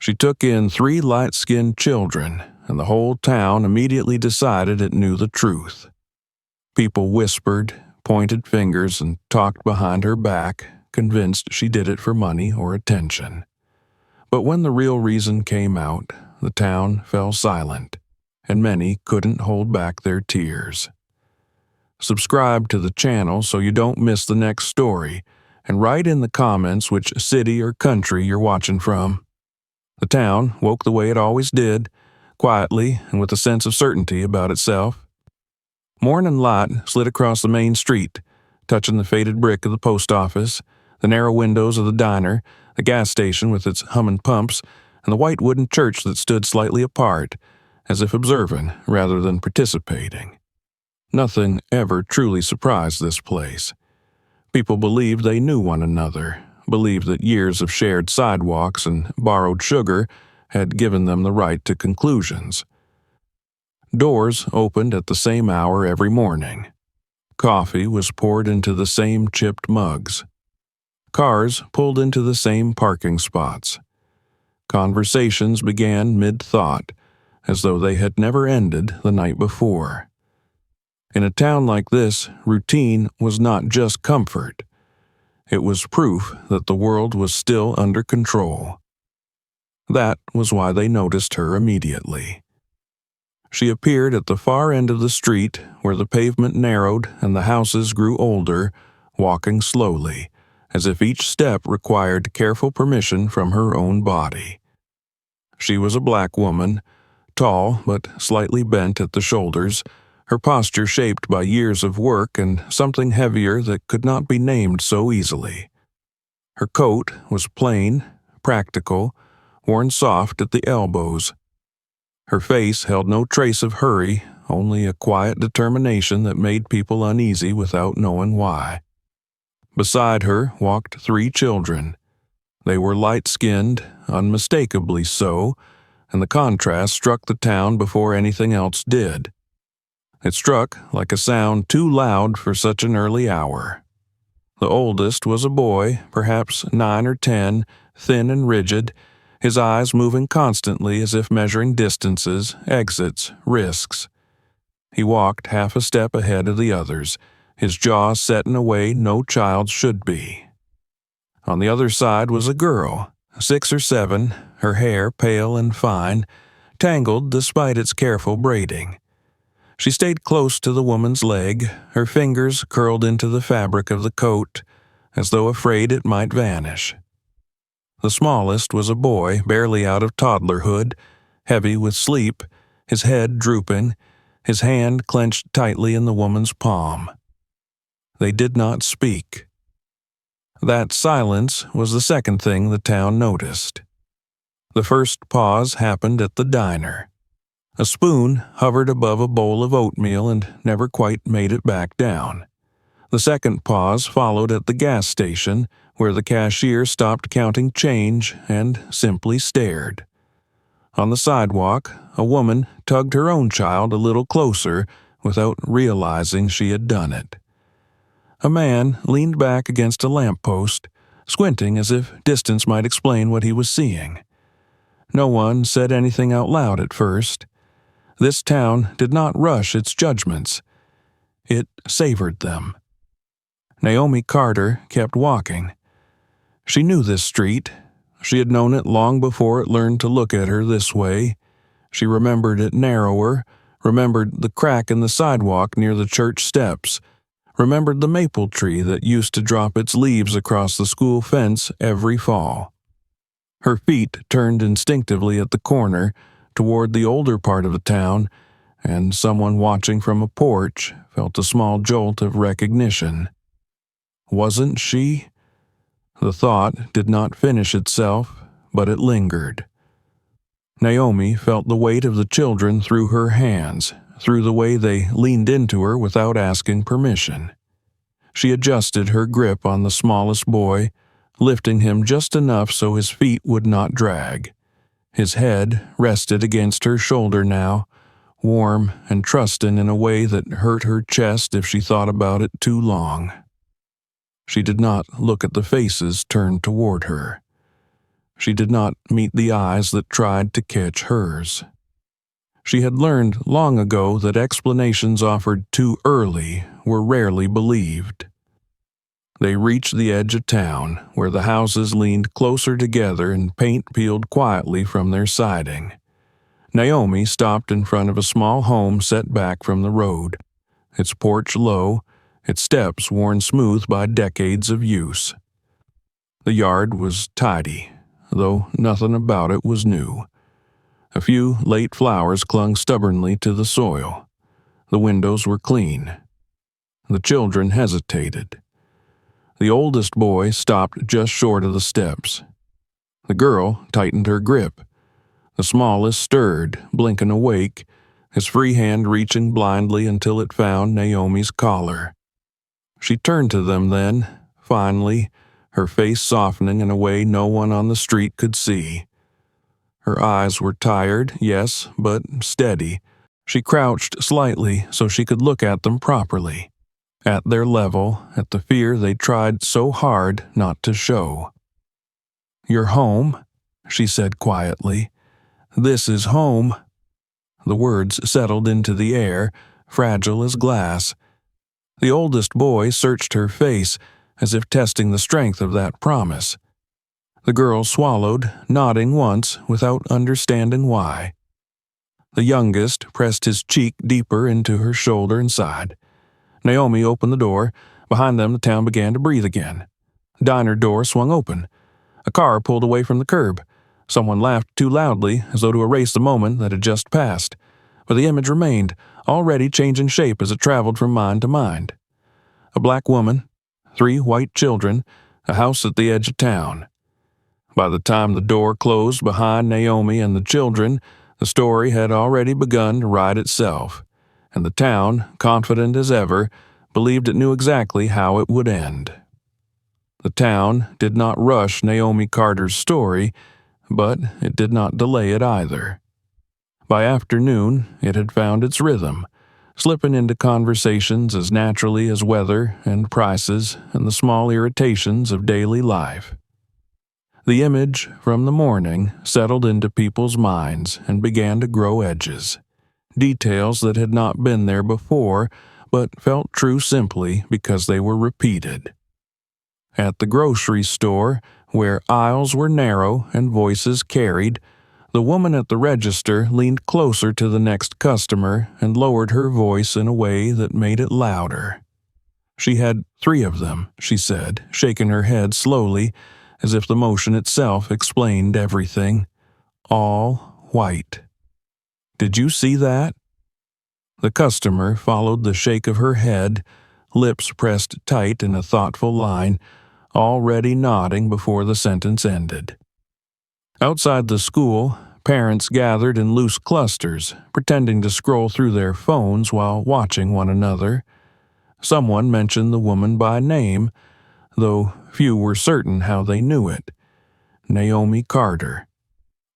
She took in 3 light-skinned children, and the whole town immediately decided it knew the truth. People whispered, pointed fingers, and talked behind her back, convinced she did it for money or attention. But when the real reason came out, the town fell silent, and many couldn't hold back their tears. Subscribe to the channel so you don't miss the next story, and write in the comments which city or country you're watching from. The town woke the way it always did, quietly and with a sense of certainty about itself. Morning light slid across the main street, touching the faded brick of the post office, the narrow windows of the diner, the gas station with its humming pumps, and the white wooden church that stood slightly apart, as if observing rather than participating. Nothing ever truly surprised this place. People believed they knew one another, believed that years of shared sidewalks and borrowed sugar had given them the right to conclusions. Doors opened at the same hour every morning. Coffee was poured into the same chipped mugs. Cars pulled into the same parking spots. Conversations began mid-thought, as though they had never ended the night before. In a town like this, routine was not just comfort. It was proof that the world was still under control. That was why they noticed her immediately. She appeared at the far end of the street, where the pavement narrowed and the houses grew older, walking slowly, as if each step required careful permission from her own body. She was a black woman, tall but slightly bent at the shoulders, her posture shaped by years of work and something heavier that could not be named so easily. Her coat was plain, practical, worn soft at the elbows. Her face held no trace of hurry, only a quiet determination that made people uneasy without knowing why. Beside her walked 3 children. They were light-skinned, unmistakably so, and the contrast struck the town before anything else did. It struck like a sound too loud for such an early hour. The oldest was a boy, perhaps 9 or 10, thin and rigid, his eyes moving constantly as if measuring distances, exits, risks. He walked half a step ahead of the others, his jaw set in a way no child should be. On the other side was a girl, 6 or 7, her hair pale and fine, tangled despite its careful braiding. She stayed close to the woman's leg, her fingers curled into the fabric of the coat, as though afraid it might vanish. The smallest was a boy barely out of toddlerhood, heavy with sleep, his head drooping, his hand clenched tightly in the woman's palm. They did not speak. That silence was the second thing the town noticed. The first pause happened at the diner. A spoon hovered above a bowl of oatmeal and never quite made it back down. The second pause followed at the gas station, where the cashier stopped counting change and simply stared. On the sidewalk, a woman tugged her own child a little closer without realizing she had done it. A man leaned back against a lamppost, squinting as if distance might explain what he was seeing. No one said anything out loud at first. This town did not rush its judgments. It savored them. Naomi Carter kept walking. She knew this street. She had known it long before it learned to look at her this way. She remembered it narrower, remembered the crack in the sidewalk near the church steps, remembered the maple tree that used to drop its leaves across the school fence every fall. Her feet turned instinctively at the corner, toward the older part of the town, and someone watching from a porch felt a small jolt of recognition. Wasn't she? The thought did not finish itself, but it lingered. Naomi felt the weight of the children through her hands, through the way they leaned into her without asking permission. She adjusted her grip on the smallest boy, lifting him just enough so his feet would not drag. His head rested against her shoulder now, warm and trusting in a way that hurt her chest if she thought about it too long. She did not look at the faces turned toward her. She did not meet the eyes that tried to catch hers. She had learned long ago that explanations offered too early were rarely believed. They reached the edge of town, where the houses leaned closer together and paint peeled quietly from their siding. Naomi stopped in front of a small home set back from the road, its porch low, its steps worn smooth by decades of use. The yard was tidy, though nothing about it was new. A few late flowers clung stubbornly to the soil. The windows were clean. The children hesitated. The oldest boy stopped just short of the steps. The girl tightened her grip. The smallest stirred, blinking awake, his free hand reaching blindly until it found Naomi's collar. She turned to them then, finally, her face softening in a way no one on the street could see. Her eyes were tired, yes, but steady. She crouched slightly so she could look at them properly, at their level, at the fear they tried so hard not to show. "You're home," she said quietly. "This is home." The words settled into the air, fragile as glass. The oldest boy searched her face, as if testing the strength of that promise. The girl swallowed, nodding once without understanding why. The youngest pressed his cheek deeper into her shoulder and sighed. Naomi opened the door. Behind them, the town began to breathe again. The diner door swung open. A car pulled away from the curb. Someone laughed too loudly, as though to erase the moment that had just passed. But the image remained, already changing shape as it traveled from mind to mind. A black woman, 3 white children, a house at the edge of town. By the time the door closed behind Naomi and the children, the story had already begun to write itself, and the town, confident as ever, believed it knew exactly how it would end. The town did not rush Naomi Carter's story, but it did not delay it either. By afternoon, it had found its rhythm, slipping into conversations as naturally as weather and prices and the small irritations of daily life. The image from the morning settled into people's minds and began to grow edges, details that had not been there before but felt true simply because they were repeated. At the grocery store, where aisles were narrow and voices carried, the woman at the register leaned closer to the next customer and lowered her voice in a way that made it louder. She had 3 of them, she said, shaking her head slowly, as if the motion itself explained everything. All white. "Did you see that?" The customer followed the shake of her head, lips pressed tight in a thoughtful line, already nodding before the sentence ended. Outside the school, parents gathered in loose clusters, pretending to scroll through their phones while watching one another. Someone mentioned the woman by name, though few were certain how they knew it. Naomi Carter.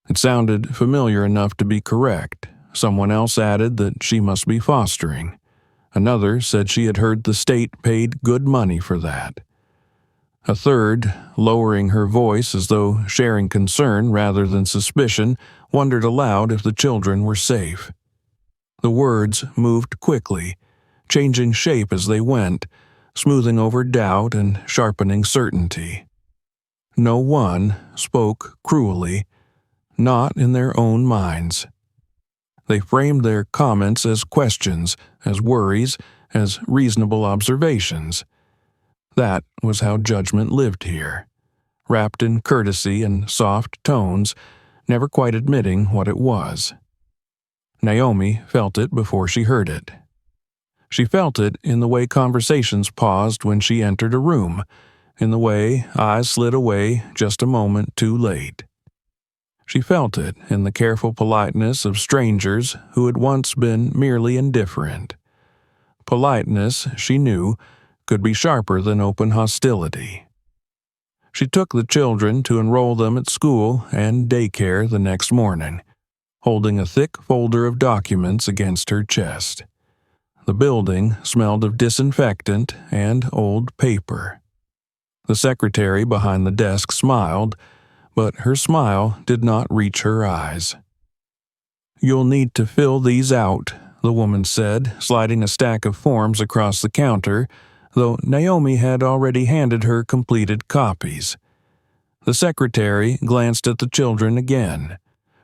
It sounded familiar enough to be correct. Someone else added that she must be fostering. Another said she had heard the state paid good money for that. A third, lowering her voice as though sharing concern rather than suspicion, wondered aloud if the children were safe. The words moved quickly, changing shape as they went, smoothing over doubt and sharpening certainty. No one spoke cruelly, not in their own minds. They framed their comments as questions, as worries, as reasonable observations. That was how judgment lived here, wrapped in courtesy and soft tones, never quite admitting what it was. Naomi felt it before she heard it. She felt it in the way conversations paused when she entered a room, in the way eyes slid away just a moment too late. She felt it in the careful politeness of strangers who had once been merely indifferent. Politeness, she knew, could be sharper than open hostility. She took the children to enroll them at school and daycare the next morning, holding a thick folder of documents against her chest. The building smelled of disinfectant and old paper. The secretary behind the desk smiled, but her smile did not reach her eyes. "You'll need to fill these out," the woman said, sliding a stack of forms across the counter, though Naomi had already handed her completed copies. The secretary glanced at the children again,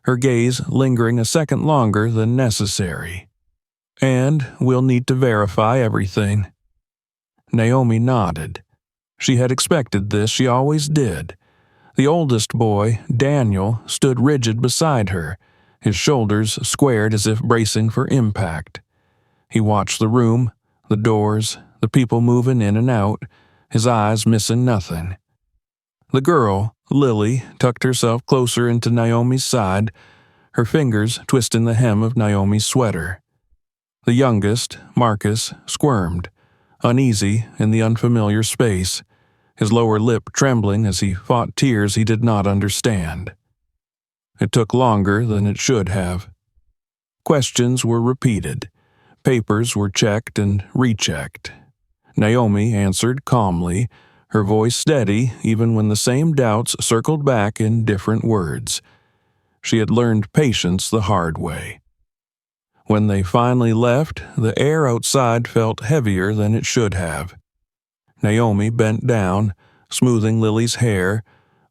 her gaze lingering a second longer than necessary. "And we'll need to verify everything." Naomi nodded. She had expected this, she always did. The oldest boy, Daniel, stood rigid beside her, his shoulders squared as if bracing for impact. He watched the room, the doors, the people moving in and out, his eyes missing nothing. The girl, Lily, tucked herself closer into Naomi's side, her fingers twisting the hem of Naomi's sweater. The youngest, Marcus, squirmed, uneasy in the unfamiliar space, his lower lip trembling as he fought tears he did not understand. It took longer than it should have. Questions were repeated. Papers were checked and rechecked. Naomi answered calmly, her voice steady even when the same doubts circled back in different words. She had learned patience the hard way. When they finally left, the air outside felt heavier than it should have. Naomi bent down, smoothing Lily's hair,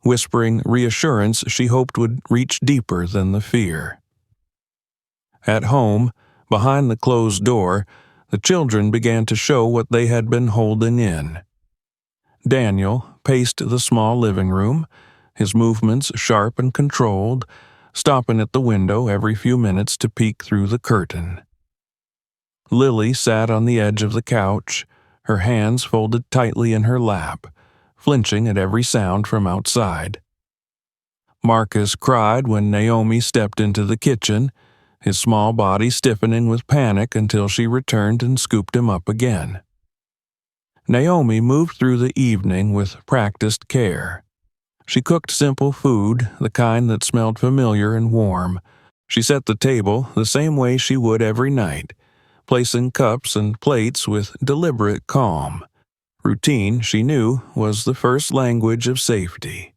whispering reassurance she hoped would reach deeper than the fear. At home, behind the closed door, the children began to show what they had been holding in. Daniel paced the small living room, his movements sharp and controlled, stopping at the window every few minutes to peek through the curtain. Lily sat on the edge of the couch, her hands folded tightly in her lap, flinching at every sound from outside. Marcus cried when Naomi stepped into the kitchen, his small body stiffening with panic until she returned and scooped him up again. Naomi moved through the evening with practiced care. She cooked simple food, the kind that smelled familiar and warm. She set the table the same way she would every night, placing cups and plates with deliberate calm. Routine, she knew, was the first language of safety.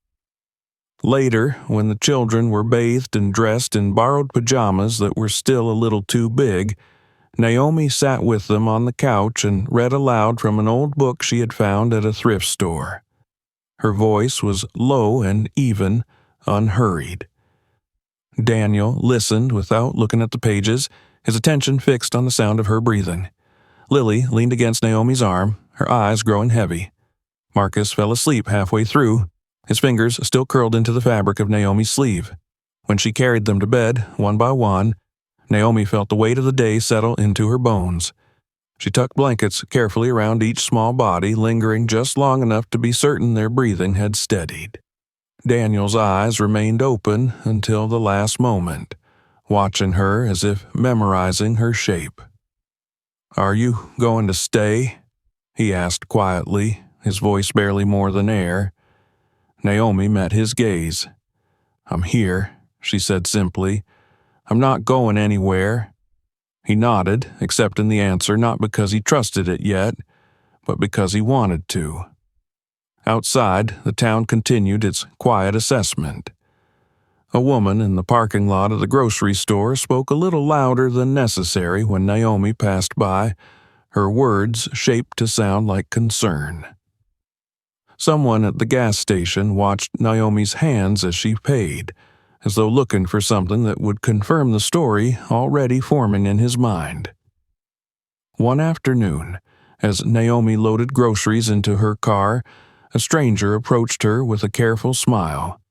Later, when the children were bathed and dressed in borrowed pajamas that were still a little too big, Naomi sat with them on the couch and read aloud from an old book she had found at a thrift store. Her voice was low and even, unhurried. Daniel listened without looking at the pages, his attention fixed on the sound of her breathing. Lily leaned against Naomi's arm, her eyes growing heavy. Marcus fell asleep halfway through, his fingers still curled into the fabric of Naomi's sleeve. When she carried them to bed, one by one, Naomi felt the weight of the day settle into her bones. She tucked blankets carefully around each small body, lingering just long enough to be certain their breathing had steadied. Daniel's eyes remained open until the last moment, watching her as if memorizing her shape. "Are you going to stay?" he asked quietly, his voice barely more than air. Naomi met his gaze. "I'm here," she said simply. "I'm not going anywhere." He nodded, accepting the answer not because he trusted it yet, but because he wanted to. Outside, the town continued its quiet assessment. A woman in the parking lot of the grocery store spoke a little louder than necessary when Naomi passed by, her words shaped to sound like concern. Someone at the gas station watched Naomi's hands as she paid, as though looking for something that would confirm the story already forming in his mind. One afternoon, as Naomi loaded groceries into her car, a stranger approached her with a careful smile.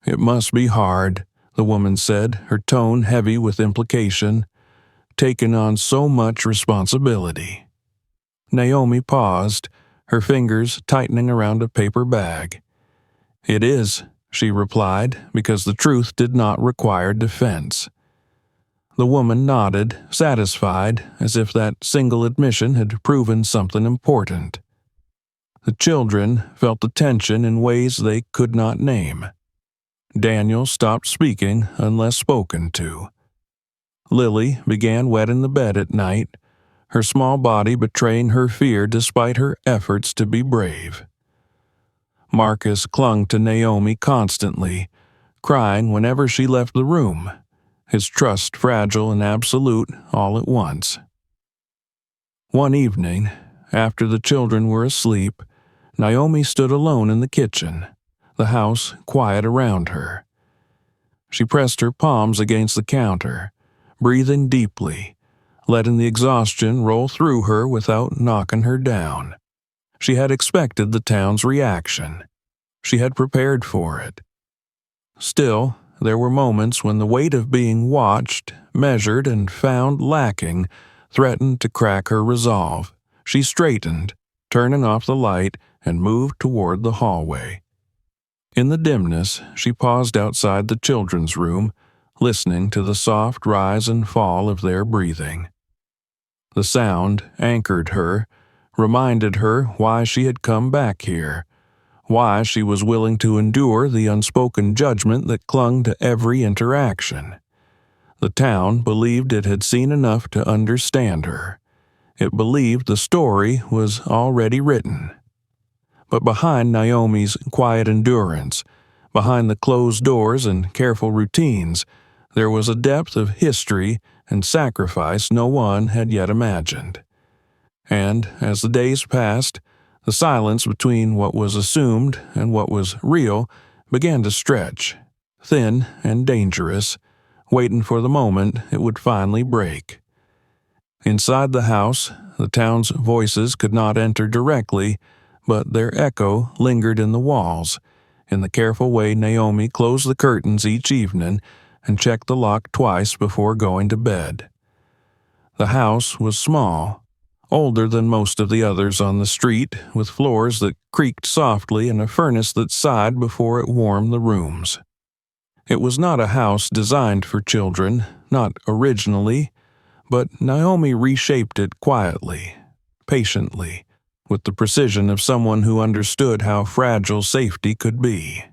"It must be hard," the woman said, her tone heavy with implication, "taking on so much responsibility." Naomi paused, her fingers tightening around a paper bag. "It is," she replied, because the truth did not require defense. The woman nodded, satisfied, as if that single admission had proven something important. The children felt the tension in ways they could not name. Daniel stopped speaking unless spoken to. Lily began wetting the bed at night, her small body betraying her fear despite her efforts to be brave. Marcus clung to Naomi constantly, crying whenever she left the room, his trust fragile and absolute all at once. One evening, after the children were asleep, Naomi stood alone in the kitchen, the house quiet around her. She pressed her palms against the counter, breathing deeply, letting the exhaustion roll through her without knocking her down. She had expected the town's reaction. She had prepared for it. Still, there were moments when the weight of being watched, measured, and found lacking threatened to crack her resolve. She straightened, turning off the light, and moved toward the hallway. In the dimness, she paused outside the children's room, listening to the soft rise and fall of their breathing. The sound anchored her, reminded her why she had come back here, why she was willing to endure the unspoken judgment that clung to every interaction. The town believed it had seen enough to understand her. It believed the story was already written. But behind Naomi's quiet endurance, behind the closed doors and careful routines, there was a depth of history and sacrifice no one had yet imagined. And as the days passed, the silence between what was assumed and what was real began to stretch, thin and dangerous, waiting for the moment it would finally break. Inside the house, the town's voices could not enter directly, but their echo lingered in the walls, in the careful way Naomi closed the curtains each evening and checked the lock twice before going to bed. The house was small, older than most of the others on the street, with floors that creaked softly and a furnace that sighed before it warmed the rooms. It was not a house designed for children, not originally, but Naomi reshaped it quietly, patiently, with the precision of someone who understood how fragile safety could be.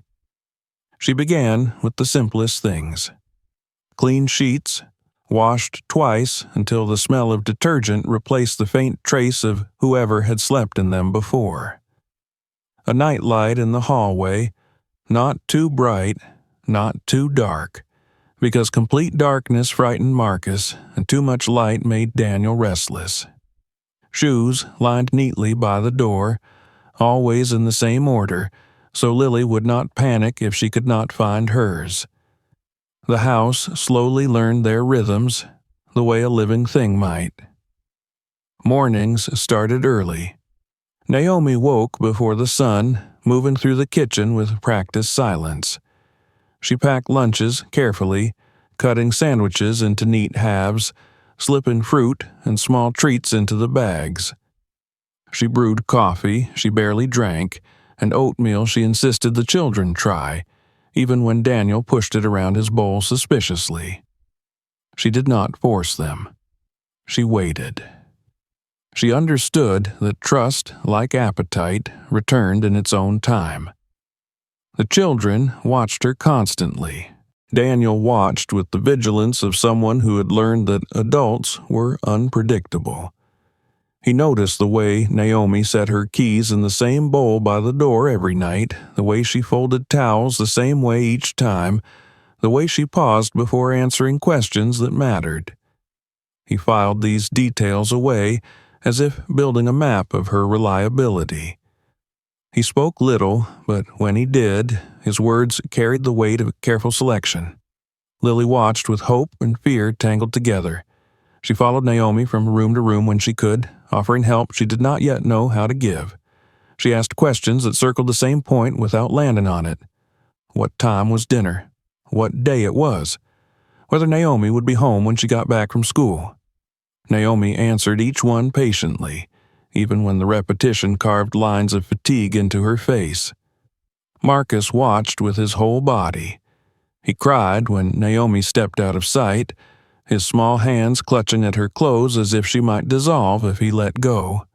She began with the simplest things. Clean sheets, washed twice until the smell of detergent replaced the faint trace of whoever had slept in them before. A night light in the hallway, not too bright, not too dark, because complete darkness frightened Marcus and too much light made Daniel restless. Shoes lined neatly by the door, always in the same order, so Lily would not panic if she could not find hers. The house slowly learned their rhythms, the way a living thing might. Mornings started early. Naomi woke before the sun, moving through the kitchen with practiced silence. She packed lunches carefully, cutting sandwiches into neat halves, slipping fruit and small treats into the bags. She brewed coffee she barely drank, and oatmeal she insisted the children try, even when Daniel pushed it around his bowl suspiciously. She did not force them. She waited. She understood that trust, like appetite, returned in its own time. The children watched her constantly. Daniel watched with the vigilance of someone who had learned that adults were unpredictable. He noticed the way Naomi set her keys in the same bowl by the door every night, the way she folded towels the same way each time, the way she paused before answering questions that mattered. He filed these details away as if building a map of her reliability. He spoke little, but when he did, his words carried the weight of careful selection. Lily watched with hope and fear tangled together. She followed Naomi from room to room when she could, offering help she did not yet know how to give. She asked questions that circled the same point without landing on it. What time was dinner? What day it was? Whether Naomi would be home when she got back from school. Naomi answered each one patiently, even when the repetition carved lines of fatigue into her face. Marcus watched with his whole body. He cried when Naomi stepped out of sight, his small hands clutching at her clothes as if she might dissolve if he let go.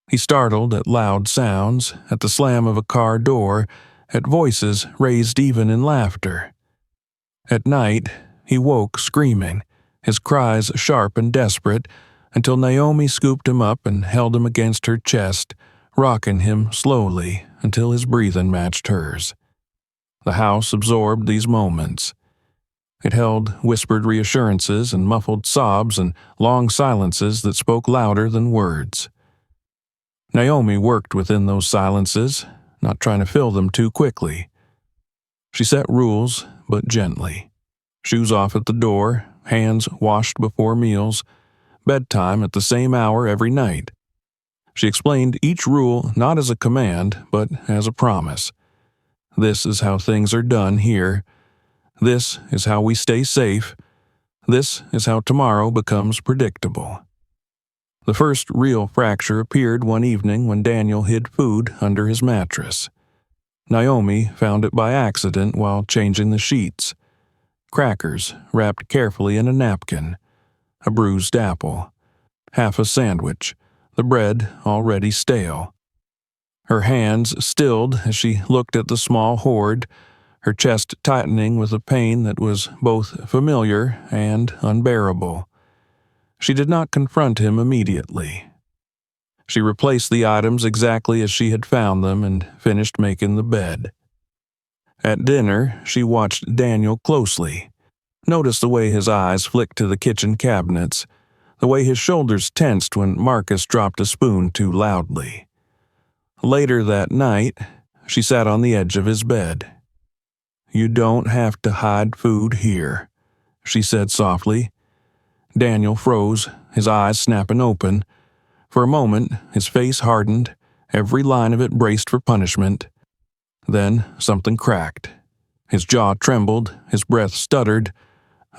He startled at loud sounds, at the slam of a car door, at voices raised even in laughter. At night, he woke screaming, his cries sharp and desperate, until Naomi scooped him up and held him against her chest, rocking him slowly until his breathing matched hers. The house absorbed these moments. It held whispered reassurances and muffled sobs and long silences that spoke louder than words. Naomi worked within those silences, not trying to fill them too quickly. She set rules, but gently. Shoes off at the door, hands washed before meals, bedtime at the same hour every night. She explained each rule not as a command, but as a promise. This is how things are done here. This is how we stay safe. This is how tomorrow becomes predictable. The first real fracture appeared one evening when Daniel hid food under his mattress. Naomi found it by accident while changing the sheets. Crackers wrapped carefully in a napkin, a bruised apple, half a sandwich, the bread already stale. Her hands stilled as she looked at the small hoard, her chest tightening with a pain that was both familiar and unbearable. She did not confront him immediately. She replaced the items exactly as she had found them and finished making the bed. At dinner, she watched Daniel closely, noticed the way his eyes flicked to the kitchen cabinets, the way his shoulders tensed when Marcus dropped a spoon too loudly. Later that night, she sat on the edge of his bed. "You don't have to hide food here," she said softly. Daniel froze, his eyes snapping open. For a moment, his face hardened, every line of it braced for punishment. Then something cracked. His jaw trembled, his breath stuttered.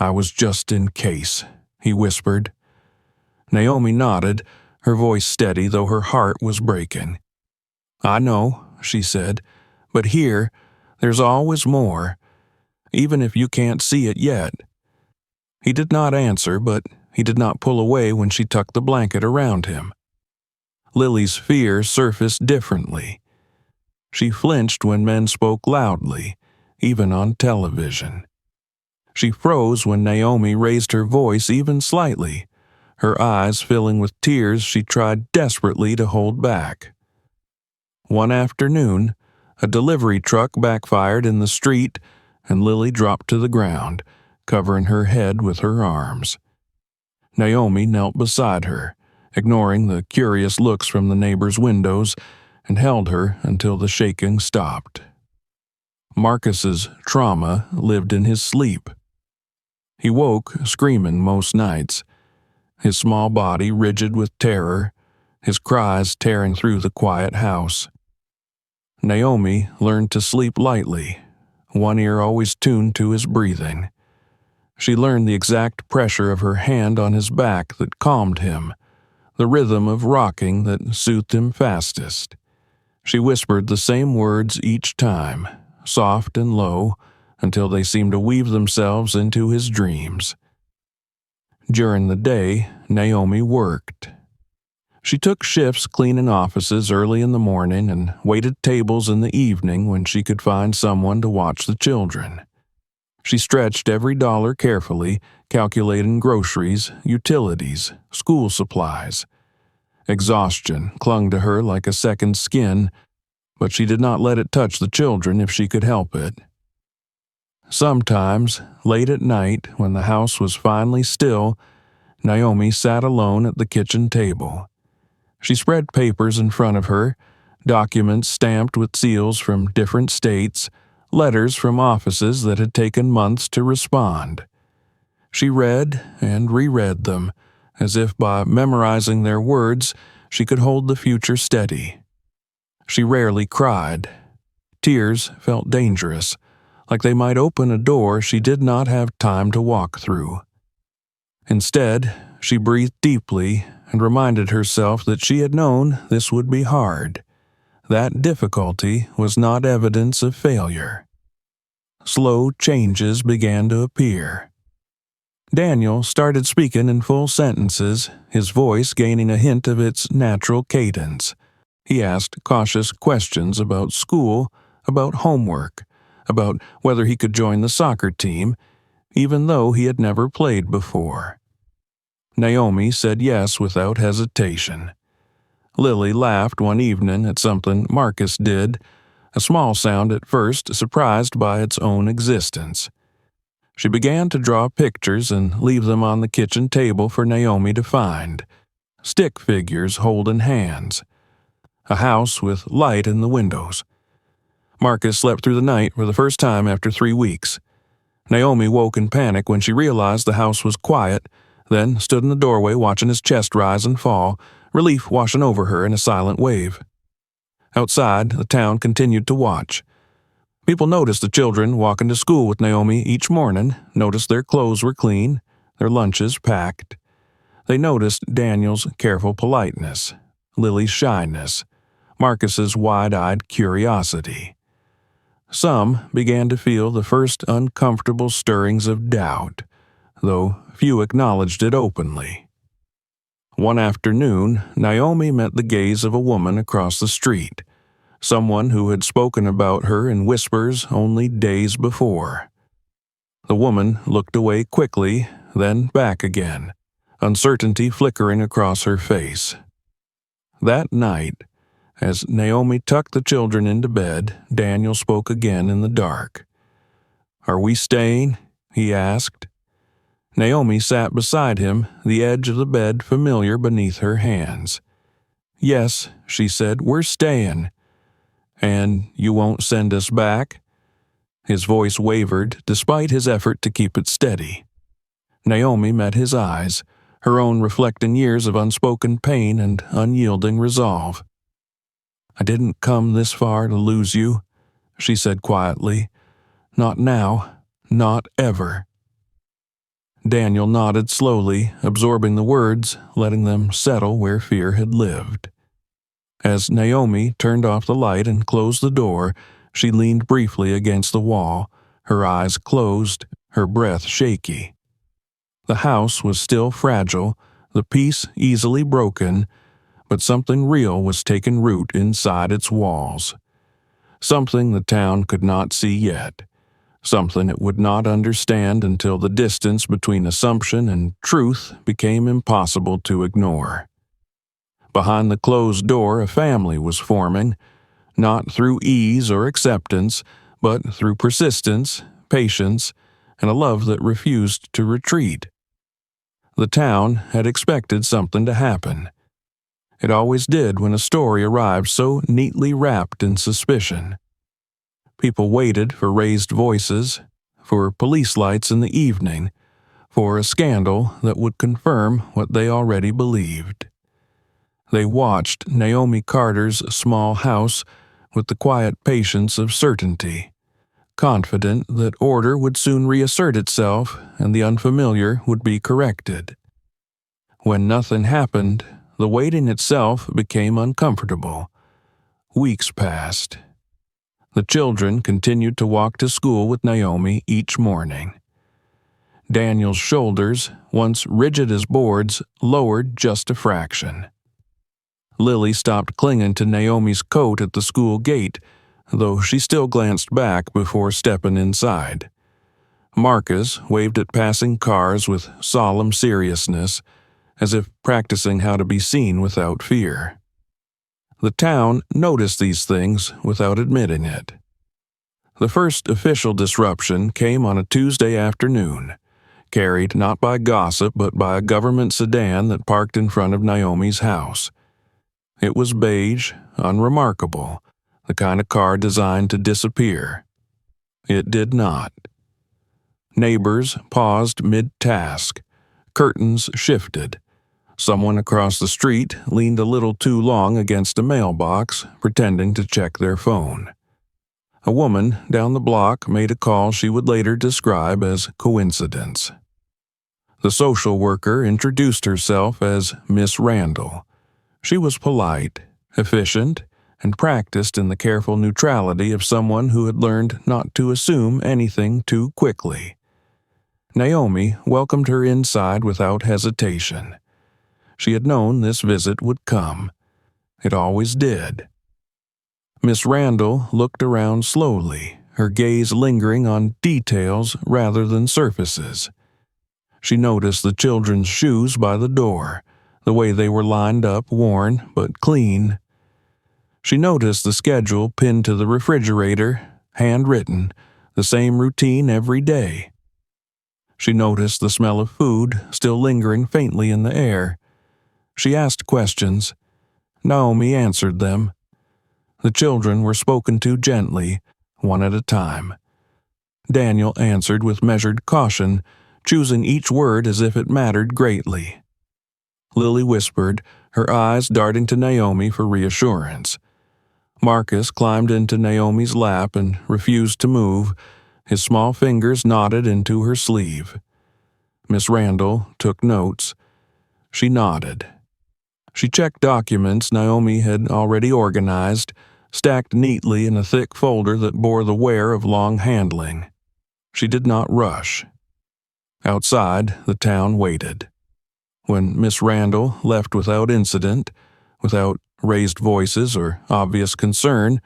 "I was just in case," he whispered. Naomi nodded, her voice steady though her heart was breaking. "I know," she said, "but here, there's always more, even if you can't see it yet." He did not answer, but he did not pull away when she tucked the blanket around him. Lily's fear surfaced differently. She flinched when men spoke loudly, even on television. She froze when Naomi raised her voice even slightly, her eyes filling with tears she tried desperately to hold back. One afternoon, a delivery truck backfired in the street, and Lily dropped to the ground, covering her head with her arms. Naomi knelt beside her, ignoring the curious looks from the neighbors' windows, and held her until the shaking stopped. Marcus's trauma lived in his sleep. He woke screaming most nights, his small body rigid with terror, his cries tearing through the quiet house. Naomi learned to sleep lightly, one ear always tuned to his breathing. She learned the exact pressure of her hand on his back that calmed him, the rhythm of rocking that soothed him fastest. She whispered the same words each time, soft and low, until they seemed to weave themselves into his dreams. During the day, Naomi worked. She took shifts cleaning offices early in the morning and waited tables in the evening when she could find someone to watch the children. She stretched every dollar carefully, calculating groceries, utilities, school supplies. Exhaustion clung to her like a second skin, but she did not let it touch the children if she could help it. Sometimes, late at night, when the house was finally still, Naomi sat alone at the kitchen table. She spread papers in front of her, documents stamped with seals from different states, letters from offices that had taken months to respond. She read and reread them, as if by memorizing their words she could hold the future steady. She rarely cried. Tears felt dangerous, like they might open a door she did not have time to walk through. Instead, she breathed deeply and reminded herself that she had known this would be hard. That difficulty was not evidence of failure. Slow changes began to appear. Daniel started speaking in full sentences, his voice gaining a hint of its natural cadence. He asked cautious questions about school, about homework, about whether he could join the soccer team, even though he had never played before. Naomi said yes without hesitation. Lily laughed one evening at something Marcus did, a small sound at first surprised by its own existence. She began to draw pictures and leave them on the kitchen table for Naomi to find. Stick figures holding hands. A house with light in the windows. Marcus slept through the night for the first time after 3 weeks. Naomi woke in panic when she realized the house was quiet, then stood in the doorway watching his chest rise and fall, relief washing over her in a silent wave. Outside, the town continued to watch. People noticed the children walking to school with Naomi each morning, noticed their clothes were clean, their lunches packed. They noticed Daniel's careful politeness, Lily's shyness, Marcus's wide-eyed curiosity. Some began to feel the first uncomfortable stirrings of doubt, though few acknowledged it openly. One afternoon, Naomi met the gaze of a woman across the street, someone who had spoken about her in whispers only days before. The woman looked away quickly, then back again, uncertainty flickering across her face. That night, as Naomi tucked the children into bed, Daniel spoke again in the dark. "Are we staying?" he asked. Naomi sat beside him, the edge of the bed familiar beneath her hands. "Yes," she said, "we're staying." "And you won't send us back?" His voice wavered, despite his effort to keep it steady. Naomi met his eyes, her own reflecting years of unspoken pain and unyielding resolve. "I didn't come this far to lose you," she said quietly. "Not now, not ever." Daniel nodded slowly, absorbing the words, letting them settle where fear had lived. As Naomi turned off the light and closed the door, she leaned briefly against the wall, her eyes closed, her breath shaky. The house was still fragile, the peace easily broken, but something real was taking root inside its walls. Something the town could not see yet. Something it would not understand until the distance between assumption and truth became impossible to ignore. Behind the closed door, a family was forming, not through ease or acceptance, but through persistence, patience, and a love that refused to retreat. The town had expected something to happen. It always did when a story arrived so neatly wrapped in suspicion. People waited for raised voices, for police lights in the evening, for a scandal that would confirm what they already believed. They watched Naomi Carter's small house with the quiet patience of certainty, confident that order would soon reassert itself and the unfamiliar would be corrected. When nothing happened, the waiting itself became uncomfortable. Weeks passed. The children continued to walk to school with Naomi each morning. Daniel's shoulders, once rigid as boards, lowered just a fraction. Lily stopped clinging to Naomi's coat at the school gate, though she still glanced back before stepping inside. Marcus waved at passing cars with solemn seriousness, as if practicing how to be seen without fear. The town noticed these things without admitting it. The first official disruption came on a Tuesday afternoon, carried not by gossip but by a government sedan that parked in front of Naomi's house. It was beige, unremarkable, the kind of car designed to disappear. It did not. Neighbors paused mid-task. Curtains shifted. Someone across the street leaned a little too long against a mailbox, pretending to check their phone. A woman down the block made a call she would later describe as coincidence. The social worker introduced herself as Miss Randall. She was polite, efficient, and practiced in the careful neutrality of someone who had learned not to assume anything too quickly. Naomi welcomed her inside without hesitation. She had known this visit would come. It always did. Miss Randall looked around slowly, her gaze lingering on details rather than surfaces. She noticed the children's shoes by the door, the way they were lined up, worn but clean. She noticed the schedule pinned to the refrigerator, handwritten, the same routine every day. She noticed the smell of food still lingering faintly in the air. She asked questions. Naomi answered them. The children were spoken to gently, one at a time. Daniel answered with measured caution, choosing each word as if it mattered greatly. Lily whispered, her eyes darting to Naomi for reassurance. Marcus climbed into Naomi's lap and refused to move. His small fingers knotted into her sleeve. Miss Randall took notes. She nodded. She checked documents Naomi had already organized, stacked neatly in a thick folder that bore the wear of long handling. She did not rush. Outside, the town waited. When Miss Randall left without incident, without raised voices or obvious concern,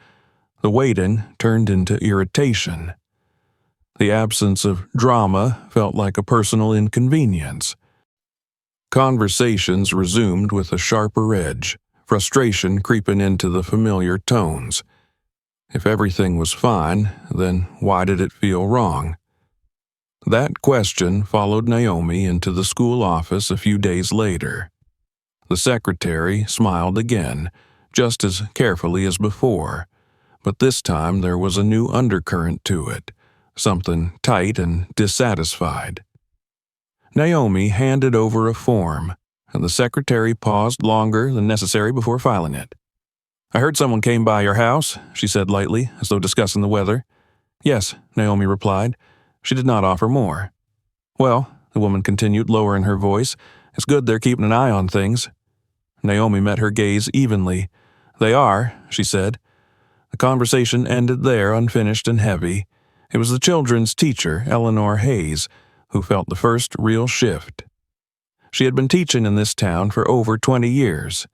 the waiting turned into irritation. The absence of drama felt like a personal inconvenience. Conversations resumed with a sharper edge, frustration creeping into the familiar tones. If everything was fine, then why did it feel wrong? That question followed Naomi into the school office a few days later. The secretary smiled again, just as carefully as before, but this time there was a new undercurrent to it, something tight and dissatisfied. Naomi handed over a form, and the secretary paused longer than necessary before filing it. "I heard someone came by your house," she said lightly, as though discussing the weather. "Yes," Naomi replied. She did not offer more. "Well," the woman continued, lowering her voice, "it's good they're keeping an eye on things." Naomi met her gaze evenly. "They are," she said. The conversation ended there, unfinished and heavy. It was the children's teacher, Eleanor Hayes, who felt the first real shift. She had been teaching in this town for over 20 years.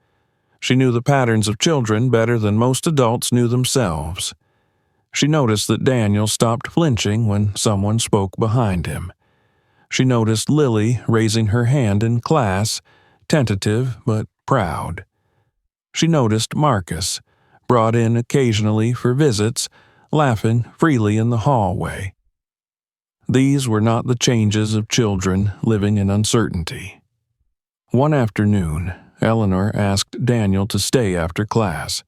She knew the patterns of children better than most adults knew themselves. She noticed that Daniel stopped flinching when someone spoke behind him. She noticed Lily raising her hand in class, tentative but proud. She noticed Marcus, brought in occasionally for visits, laughing freely in the hallway. These were not the changes of children living in uncertainty. One afternoon, Eleanor asked Daniel to stay after class.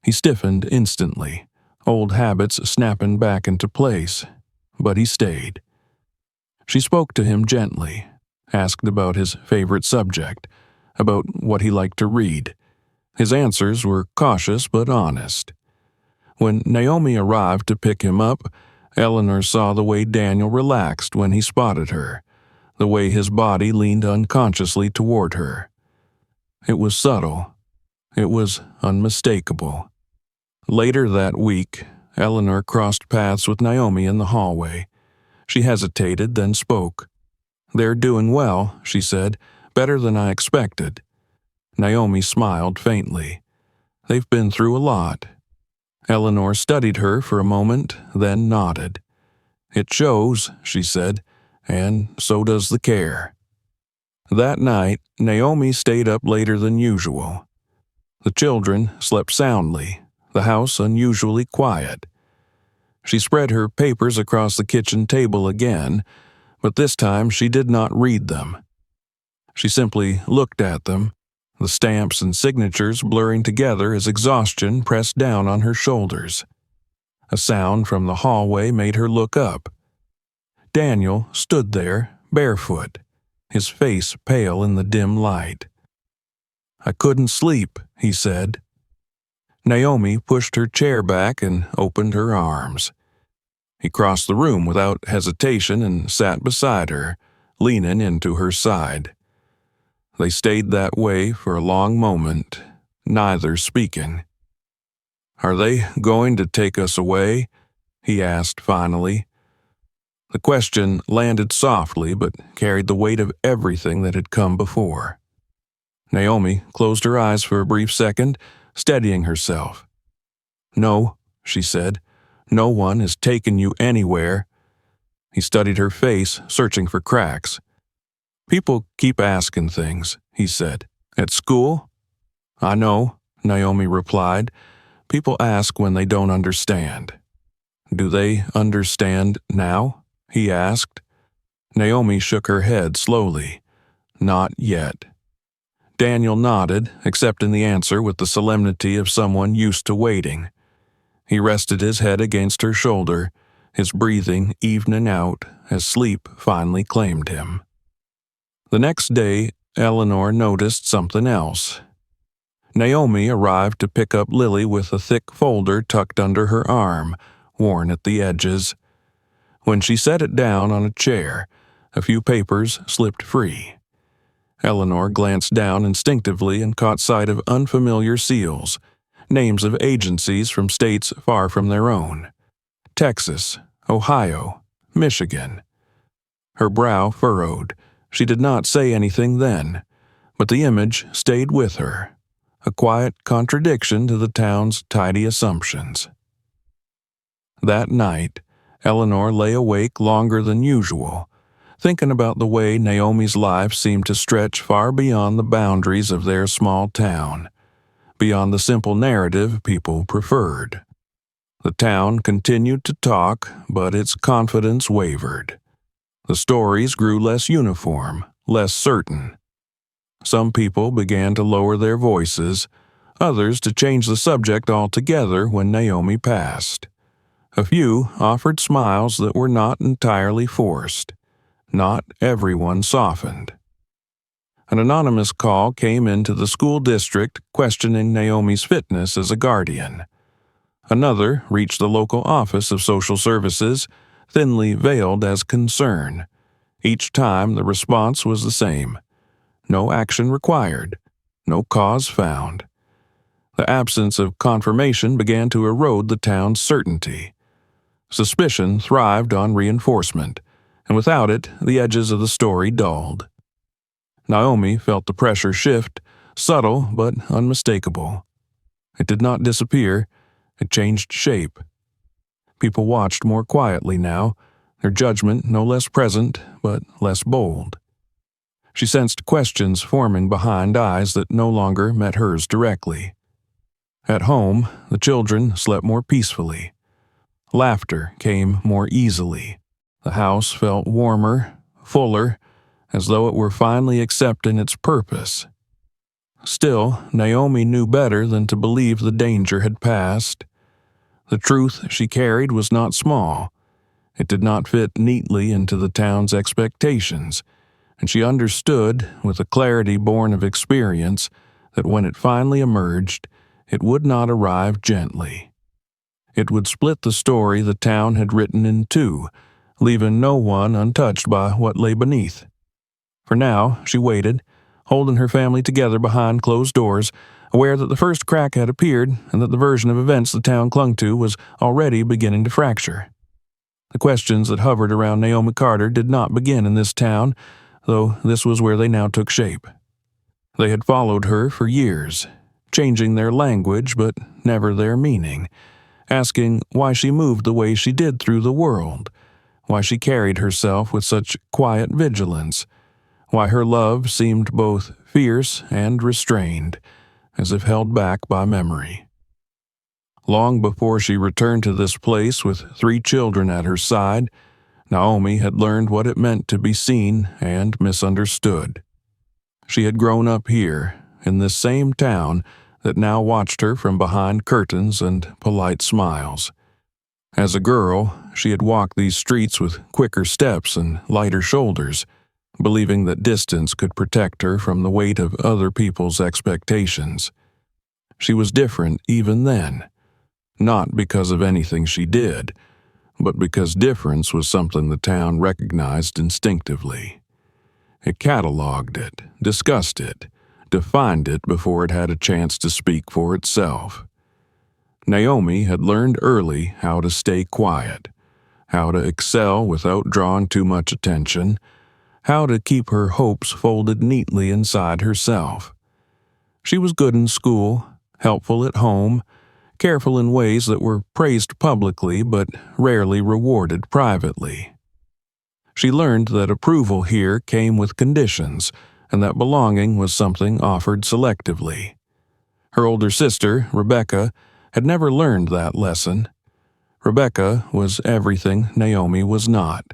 He stiffened instantly, old habits snapping back into place, but he stayed. She spoke to him gently, asked about his favorite subject, about what he liked to read. His answers were cautious but honest. When Naomi arrived to pick him up, Eleanor saw the way Daniel relaxed when he spotted her, the way his body leaned unconsciously toward her. It was subtle. It was unmistakable. Later that week, Eleanor crossed paths with Naomi in the hallway. She hesitated, then spoke. "They're doing well," she said, "better than I expected." Naomi smiled faintly. "They've been through a lot." Eleanor studied her for a moment, then nodded. "It shows," she said, "and so does the care." That night, Naomi stayed up later than usual. The children slept soundly, the house unusually quiet. She spread her papers across the kitchen table again, but this time she did not read them. She simply looked at them, the stamps and signatures blurring together as exhaustion pressed down on her shoulders. A sound from the hallway made her look up. Daniel stood there, barefoot, his face pale in the dim light. "I couldn't sleep," he said. Naomi pushed her chair back and opened her arms. He crossed the room without hesitation and sat beside her, leaning into her side. They stayed that way for a long moment, neither speaking. "Are they going to take us away?" he asked finally. The question landed softly but carried the weight of everything that had come before. Naomi closed her eyes for a brief second, steadying herself. "No," she said. "No one has taken you anywhere." He studied her face, searching for cracks. "People keep asking things," he said. At school? I know, Naomi replied. People ask when they don't understand. Do they understand now? He asked. Naomi shook her head slowly. Not yet. Daniel nodded, accepting the answer with the solemnity of someone used to waiting. He rested his head against her shoulder, his breathing evening out as sleep finally claimed him. The next day, Eleanor noticed something else. Naomi arrived to pick up Lily with a thick folder tucked under her arm, worn at the edges. When she set it down on a chair, a few papers slipped free. Eleanor glanced down instinctively and caught sight of unfamiliar seals, names of agencies from states far from their own. Texas, Ohio, Michigan. Her brow furrowed. She did not say anything then, but the image stayed with her, a quiet contradiction to the town's tidy assumptions. That night, Eleanor lay awake longer than usual, thinking about the way Naomi's life seemed to stretch far beyond the boundaries of their small town, beyond the simple narrative people preferred. The town continued to talk, but its confidence wavered. The stories grew less uniform, less certain. Some people began to lower their voices, others to change the subject altogether when Naomi passed. A few offered smiles that were not entirely forced. Not everyone softened. An anonymous call came into the school district questioning Naomi's fitness as a guardian. Another reached the local office of social services, thinly veiled as concern. Each time the response was the same. No action required. No cause found. The absence of confirmation began to erode the town's certainty. Suspicion thrived on reinforcement, and without it, the edges of the story dulled. Naomi felt the pressure shift, subtle but unmistakable. It did not disappear, it changed shape. People watched more quietly now, their judgment no less present but less bold. She sensed questions forming behind eyes that no longer met hers directly. At home, the children slept more peacefully. Laughter came more easily. The house felt warmer, fuller, as though it were finally accepting its purpose. Still, Naomi knew better than to believe the danger had passed. The truth she carried was not small. It did not fit neatly into the town's expectations, and she understood, with a clarity born of experience, that when it finally emerged, it would not arrive gently. It would split the story the town had written in two, leaving no one untouched by what lay beneath. For now, she waited, holding her family together behind closed doors, aware that the first crack had appeared and that the version of events the town clung to was already beginning to fracture. The questions that hovered around Naomi Carter did not begin in this town, though this was where they now took shape. They had followed her for years, changing their language but never their meaning, asking why she moved the way she did through the world, why she carried herself with such quiet vigilance, why her love seemed both fierce and restrained, as if held back by memory. Long before she returned to this place with 3 children at her side, Naomi had learned what it meant to be seen and misunderstood. She had grown up here, in this same town that now watched her from behind curtains and polite smiles. As a girl, she had walked these streets with quicker steps and lighter shoulders, believing that distance could protect her from the weight of other people's expectations. She was different even then, not because of anything she did, but because difference was something the town recognized instinctively. It cataloged it, discussed it, defined it before it had a chance to speak for itself. Naomi had learned early how to stay quiet, how to excel without drawing too much attention, how to keep her hopes folded neatly inside herself. She was good in school, helpful at home, careful in ways that were praised publicly but rarely rewarded privately. She learned that approval here came with conditions, and that belonging was something offered selectively. Her older sister, Rebecca, had never learned that lesson. Rebecca was everything Naomi was not.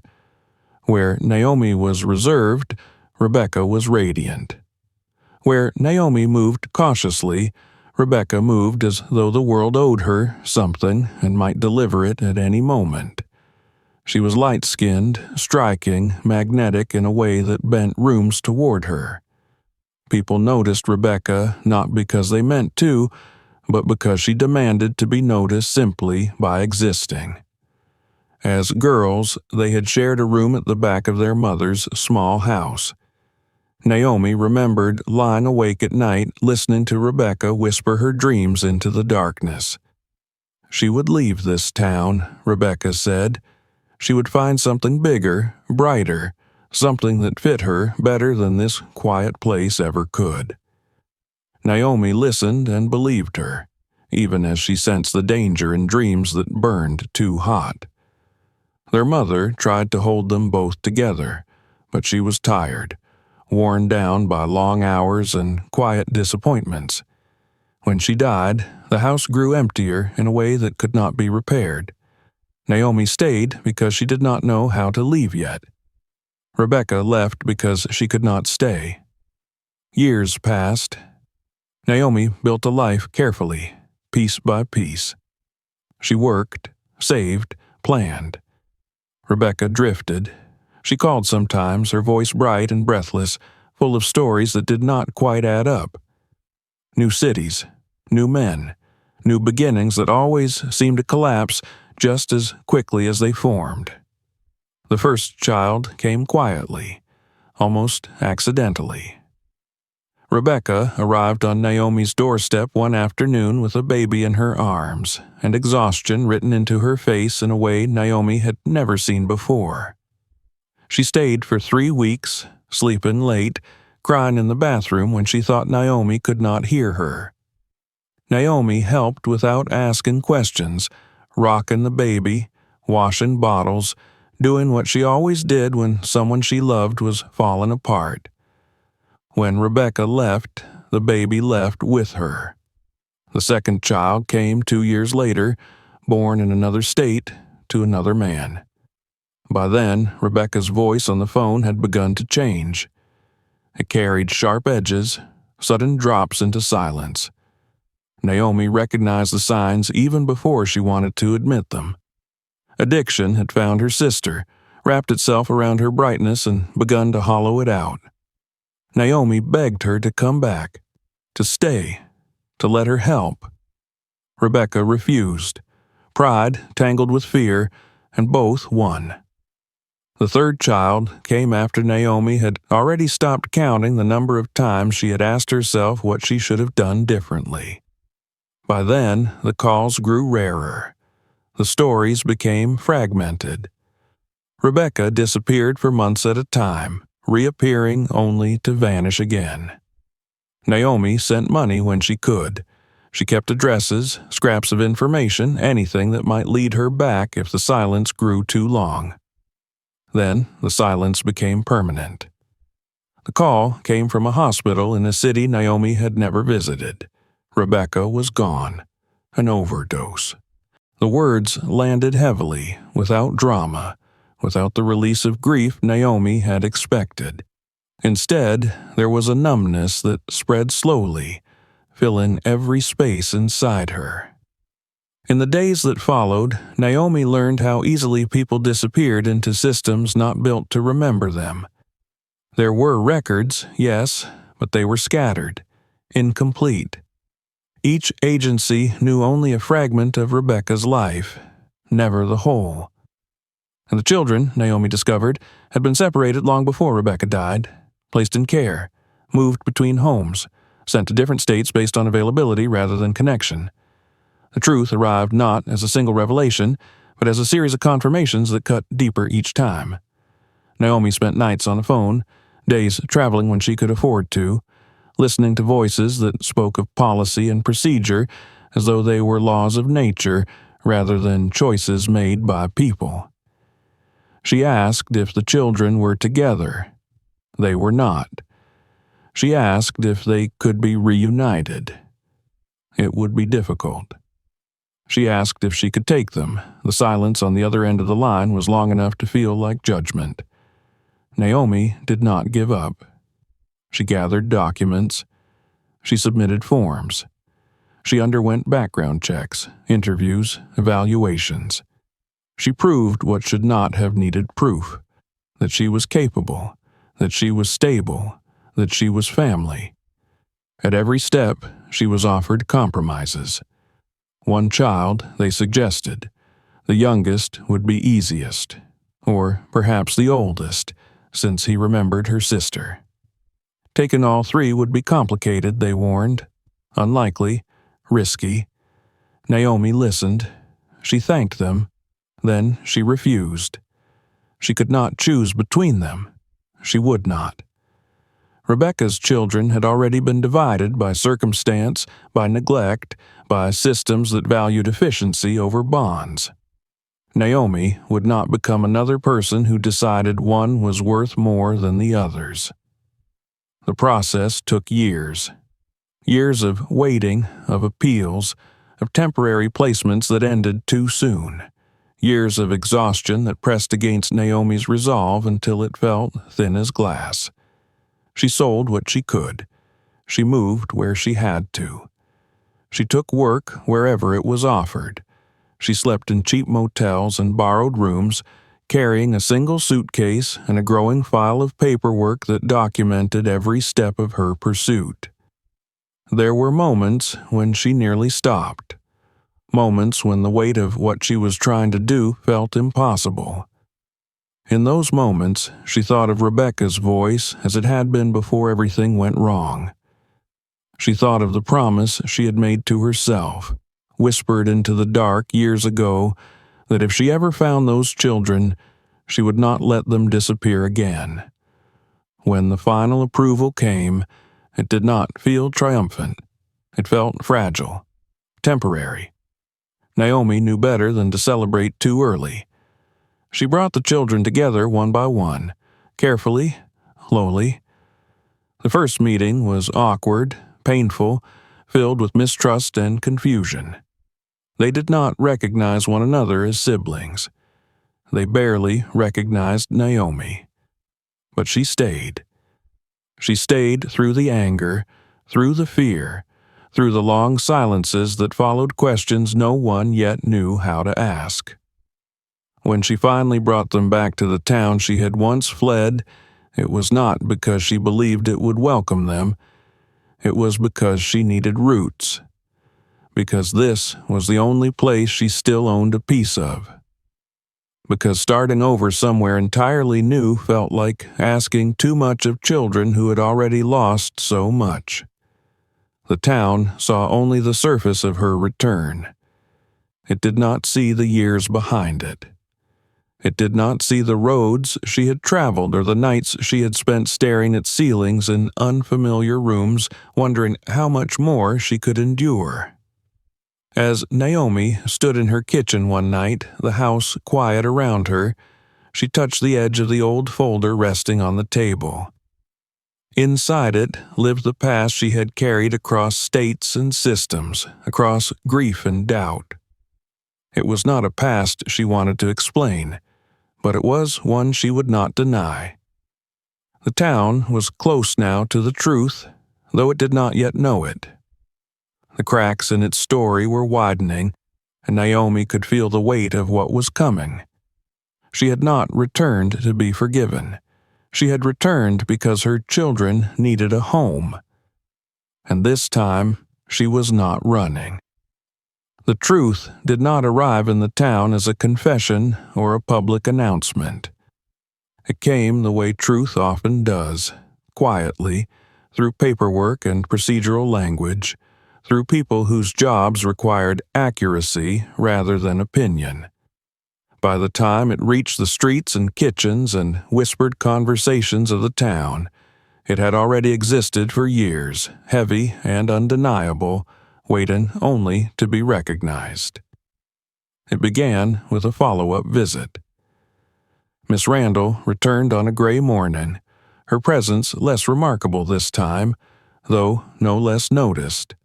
Where Naomi was reserved, Rebecca was radiant. Where Naomi moved cautiously, Rebecca moved as though the world owed her something and might deliver it at any moment. She was light-skinned, striking, magnetic in a way that bent rooms toward her. People noticed Rebecca not because they meant to, but because she demanded to be noticed simply by existing. As girls, they had shared a room at the back of their mother's small house. Naomi remembered lying awake at night listening to Rebecca whisper her dreams into the darkness. She would leave this town, Rebecca said. She would find something bigger, brighter, something that fit her better than this quiet place ever could. Naomi listened and believed her, even as she sensed the danger in dreams that burned too hot. Their mother tried to hold them both together, but she was tired, worn down by long hours and quiet disappointments. When she died, the house grew emptier in a way that could not be repaired. Naomi stayed because she did not know how to leave yet. Rebecca left because she could not stay. Years passed. Naomi built a life carefully, piece by piece. She worked, saved, planned. Rebecca drifted. She called sometimes, her voice bright and breathless, full of stories that did not quite add up. New cities, new men, new beginnings that always seemed to collapse just as quickly as they formed. The first child came quietly, almost accidentally. Rebecca arrived on Naomi's doorstep one afternoon with a baby in her arms, and exhaustion written into her face in a way Naomi had never seen before. She stayed for 3 weeks, sleeping late, crying in the bathroom when she thought Naomi could not hear her. Naomi helped without asking questions, rocking the baby, washing bottles, doing what she always did when someone she loved was falling apart. When Rebecca left, the baby left with her. The second child came 2 years later, born in another state, to another man. By then, Rebecca's voice on the phone had begun to change. It carried sharp edges, sudden drops into silence. Naomi recognized the signs even before she wanted to admit them. Addiction had found her sister, wrapped itself around her brightness, and begun to hollow it out. Naomi begged her to come back, to stay, to let her help. Rebecca refused. Pride tangled with fear, and both won. The third child came after Naomi had already stopped counting the number of times she had asked herself what she should have done differently. By then, the calls grew rarer. The stories became fragmented. Rebecca disappeared for months at a time, reappearing only to vanish again. Naomi sent money when she could. She kept addresses, scraps of information, anything that might lead her back if the silence grew too long. Then the silence became permanent. The call came from a hospital in a city Naomi had never visited. Rebecca was gone. An overdose. The words landed heavily, without drama, without the release of grief Naomi had expected. Instead, there was a numbness that spread slowly, filling every space inside her. In the days that followed, Naomi learned how easily people disappeared into systems not built to remember them. There were records, yes, but they were scattered, incomplete. Each agency knew only a fragment of Rebecca's life, never the whole. And the children, Naomi discovered, had been separated long before Rebecca died, placed in care, moved between homes, sent to different states based on availability rather than connection. The truth arrived not as a single revelation, but as a series of confirmations that cut deeper each time. Naomi spent nights on the phone, days traveling when she could afford to, listening to voices that spoke of policy and procedure as though they were laws of nature rather than choices made by people. She asked if the children were together. They were not. She asked if they could be reunited. It would be difficult. She asked if she could take them. The silence on the other end of the line was long enough to feel like judgment. Naomi did not give up. She gathered documents. She submitted forms. She underwent background checks, interviews, evaluations. She proved what should not have needed proof, that she was capable, that she was stable, that she was family. At every step, she was offered compromises. One child, they suggested. The youngest would be easiest, or perhaps the oldest, since he remembered her sister. Taking all three would be complicated, they warned. Unlikely, risky. Naomi listened. She thanked them. Then she refused. She could not choose between them. She would not. Rebecca's children had already been divided by circumstance, by neglect, by systems that valued efficiency over bonds. Naomi would not become another person who decided one was worth more than the others. The process took years. Years of waiting, of appeals, of temporary placements that ended too soon. Years of exhaustion that pressed against Naomi's resolve until it felt thin as glass. She sold what she could. She moved where she had to. She took work wherever it was offered. She slept in cheap motels and borrowed rooms, carrying a single suitcase and a growing file of paperwork that documented every step of her pursuit. There were moments when she nearly stopped. Moments when the weight of what she was trying to do felt impossible. In those moments, she thought of Rebecca's voice as it had been before everything went wrong. She thought of the promise she had made to herself, whispered into the dark years ago, that if she ever found those children, she would not let them disappear again. When the final approval came, it did not feel triumphant. It felt fragile, temporary. Naomi knew better than to celebrate too early. She brought the children together one by one, carefully, lowly. The first meeting was awkward, painful, filled with mistrust and confusion. They did not recognize one another as siblings. They barely recognized Naomi. But she stayed. She stayed through the anger, through the fear, through the long silences that followed questions no one yet knew how to ask. When she finally brought them back to the town she had once fled, it was not because she believed it would welcome them. It was because she needed roots. Because this was the only place she still owned a piece of. Because starting over somewhere entirely new felt like asking too much of children who had already lost so much. The town saw only the surface of her return. It did not see the years behind it. It did not see the roads she had traveled or the nights she had spent staring at ceilings in unfamiliar rooms, wondering how much more she could endure. As Naomi stood in her kitchen one night, the house quiet around her, she touched the edge of the old folder resting on the table. Inside it lived the past she had carried across states and systems, across grief and doubt. It was not a past she wanted to explain, but it was one she would not deny. The town was close now to the truth, though it did not yet know it. The cracks in its story were widening, and Naomi could feel the weight of what was coming. She had not returned to be forgiven. She had returned because her children needed a home. And this time, she was not running. The truth did not arrive in the town as a confession or a public announcement. It came the way truth often does, quietly, through paperwork and procedural language, through people whose jobs required accuracy rather than opinion. By the time it reached the streets and kitchens and whispered conversations of the town, it had already existed for years, heavy and undeniable, waiting only to be recognized. It began with a follow-up visit. Miss Randall returned on a gray morning, her presence less remarkable this time, though no less noticed.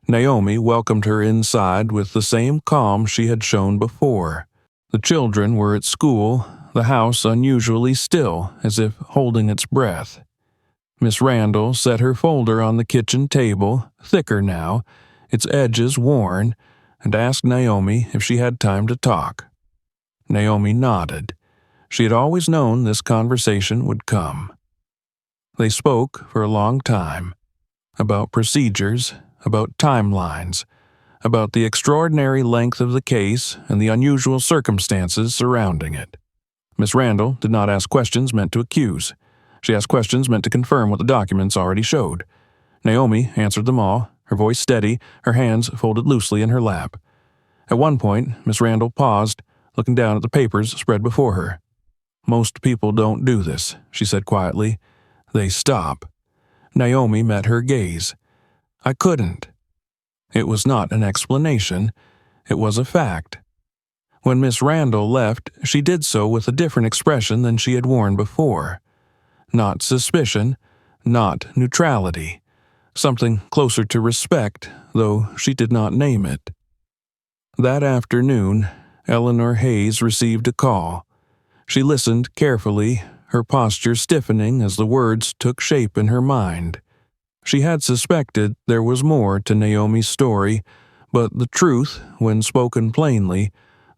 Naomi welcomed her inside with the same calm she had shown before. The children were at school, the house unusually still, as if holding its breath. Miss Randall set her folder on the kitchen table, thicker now, its edges worn, and asked Naomi if she had time to talk. Naomi nodded. She had always known this conversation would come. They spoke for a long time, about procedures, about timelines, about the extraordinary length of the case and the unusual circumstances surrounding it. Miss Randall did not ask questions meant to accuse. She asked questions meant to confirm what the documents already showed. Naomi answered them all, her voice steady, her hands folded loosely in her lap. At one point, Miss Randall paused, looking down at the papers spread before her. "Most people don't do this," she said quietly. "They stop." Naomi met her gaze. "I couldn't." It was not an explanation. It was a fact. When Miss Randall left, she did so with a different expression than she had worn before. Not suspicion, not neutrality. Something closer to respect, though she did not name it. That afternoon, Eleanor Hayes received a call. She listened carefully, her posture stiffening as the words took shape in her mind. She had suspected there was more to Naomi's story, but the truth, when spoken plainly,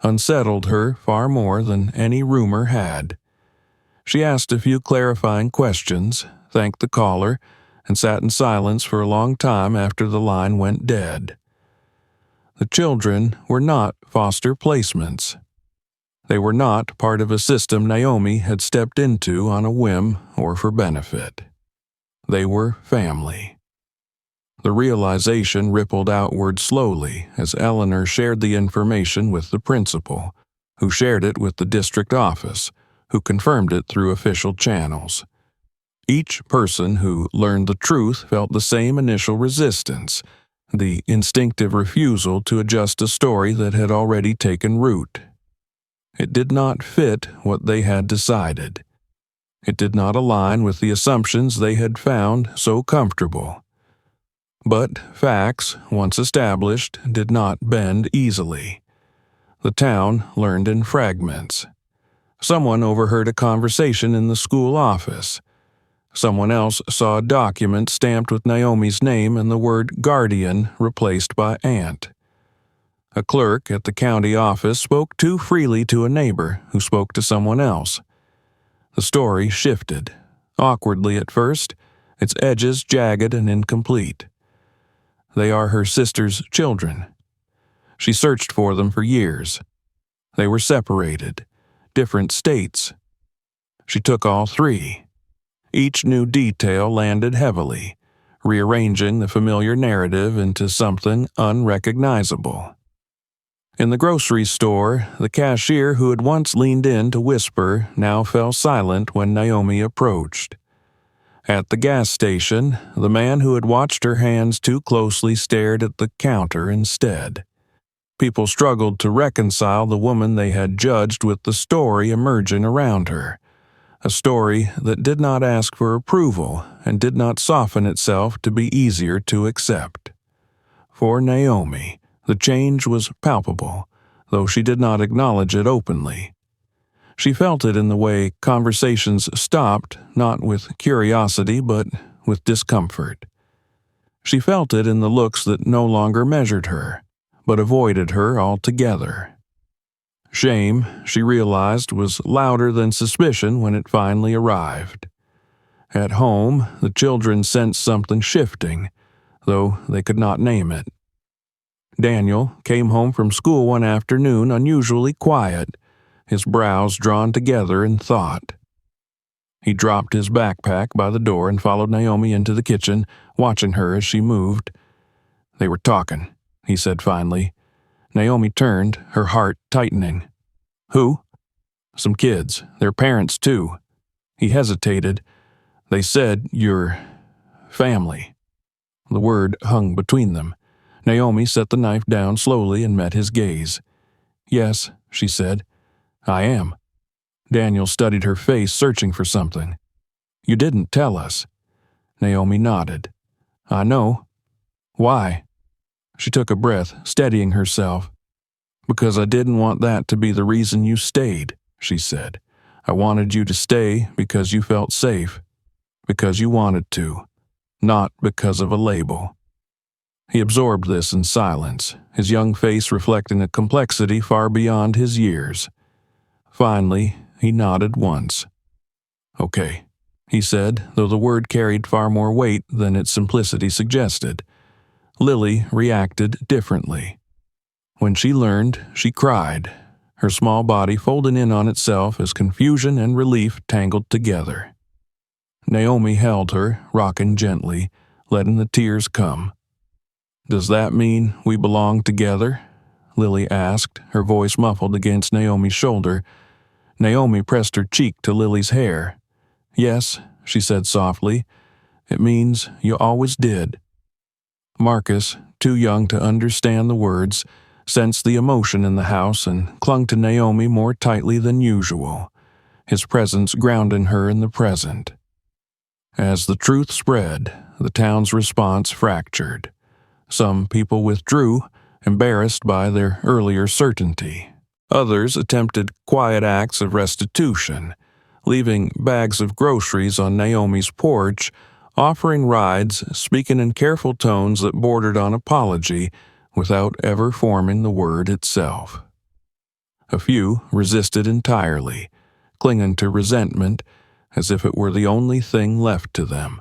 unsettled her far more than any rumor had. She asked a few clarifying questions, thanked the caller, and sat in silence for a long time after the line went dead. The children were not foster placements. They were not part of a system Naomi had stepped into on a whim or for benefit. They were family. The realization rippled outward slowly as Eleanor shared the information with the principal, who shared it with the district office, who confirmed it through official channels. Each person who learned the truth felt the same initial resistance, the instinctive refusal to adjust a story that had already taken root. It did not fit what they had decided. It did not align with the assumptions they had found so comfortable. But facts, once established, did not bend easily. The town learned in fragments. Someone overheard a conversation in the school office. Someone else saw a document stamped with Naomi's name and the word guardian replaced by aunt. A clerk at the county office spoke too freely to a neighbor who spoke to someone else. The story shifted, awkwardly at first, its edges jagged and incomplete. They are her sister's children. She searched for them for years. They were separated, different states. She took all three. Each new detail landed heavily, rearranging the familiar narrative into something unrecognizable. In the grocery store, the cashier who had once leaned in to whisper now fell silent when Naomi approached. At the gas station, the man who had watched her hands too closely stared at the counter instead. People struggled to reconcile the woman they had judged with the story emerging around her, a story that did not ask for approval and did not soften itself to be easier to accept. For Naomi, the change was palpable, though she did not acknowledge it openly. She felt it in the way conversations stopped, not with curiosity but with discomfort. She felt it in the looks that no longer measured her, but avoided her altogether. Shame, she realized, was louder than suspicion when it finally arrived. At home, the children sensed something shifting, though they could not name it. Daniel came home from school one afternoon unusually quiet, his brows drawn together in thought. He dropped his backpack by the door and followed Naomi into the kitchen, watching her as she moved. "They were talking," he said finally. Naomi turned, her heart tightening. "Who?" "Some kids. Their parents, too." He hesitated. "They said your family." The word hung between them. Naomi set the knife down slowly and met his gaze. "Yes," she said. "I am." Daniel studied her face, searching for something. You didn't tell us." Naomi nodded. "I know. Why?" She took a breath, steadying herself. "Because I didn't want that to be the reason you stayed," she said. "I wanted you to stay because you felt safe, because you wanted to, not because of a label." He absorbed this in silence, his young face reflecting a complexity far beyond his years. Finally, he nodded once. "Okay," he said, though the word carried far more weight than its simplicity suggested. Lily reacted differently. When she learned, she cried, her small body folding in on itself as confusion and relief tangled together. Naomi held her, rocking gently, letting the tears come. "Does that mean we belong together?" Lily asked, her voice muffled against Naomi's shoulder. Naomi pressed her cheek to Lily's hair. "Yes," she said softly. "It means you always did." Marcus, too young to understand the words, sensed the emotion in the house and clung to Naomi more tightly than usual, his presence grounding her in the present. As the truth spread, the town's response fractured. Some people withdrew, embarrassed by their earlier certainty. Others attempted quiet acts of restitution, leaving bags of groceries on Naomi's porch, offering rides, speaking in careful tones that bordered on apology without ever forming the word itself. A few resisted entirely, clinging to resentment as if it were the only thing left to them.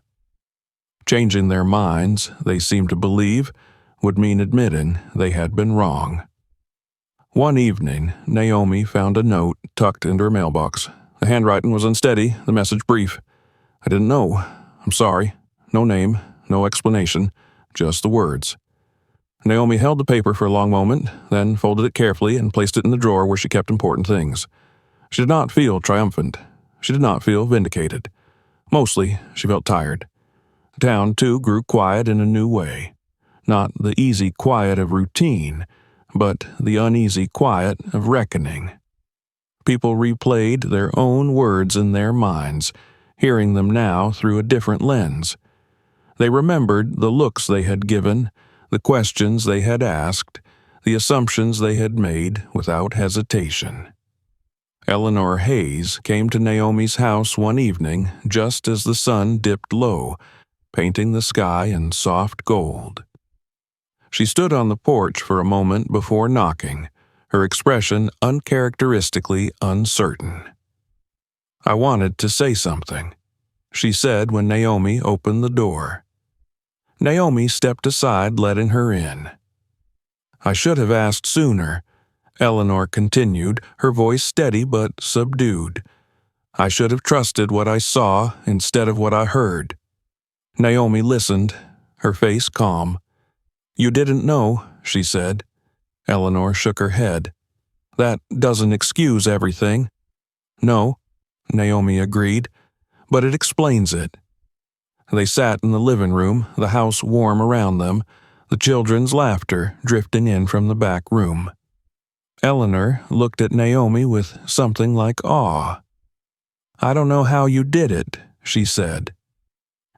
Changing their minds, they seemed to believe, would mean admitting they had been wrong. One evening, Naomi found a note tucked into her mailbox. The handwriting was unsteady, the message brief. "I didn't know. I'm sorry." No name, no explanation, just the words. Naomi held the paper for a long moment, then folded it carefully and placed it in the drawer where she kept important things. She did not feel triumphant. She did not feel vindicated. Mostly, she felt tired. The town, too, grew quiet in a new way. Not the easy quiet of routine, but the uneasy quiet of reckoning. People replayed their own words in their minds, hearing them now through a different lens. They remembered the looks they had given, the questions they had asked, the assumptions they had made without hesitation. Eleanor Hayes came to Naomi's house one evening just as the sun dipped low, painting the sky in soft gold. She stood on the porch for a moment before knocking, her expression uncharacteristically uncertain. "I wanted to say something," she said when Naomi opened the door. Naomi stepped aside, letting her in. "I should have asked sooner," Eleanor continued, her voice steady but subdued. "I should have trusted what I saw instead of what I heard." Naomi listened, her face calm. "You didn't know," she said. Eleanor shook her head. "That doesn't excuse everything." "No," Naomi agreed, "but it explains it." They sat in the living room, the house warm around them, the children's laughter drifting in from the back room. Eleanor looked at Naomi with something like awe. "I don't know how you did it," she said.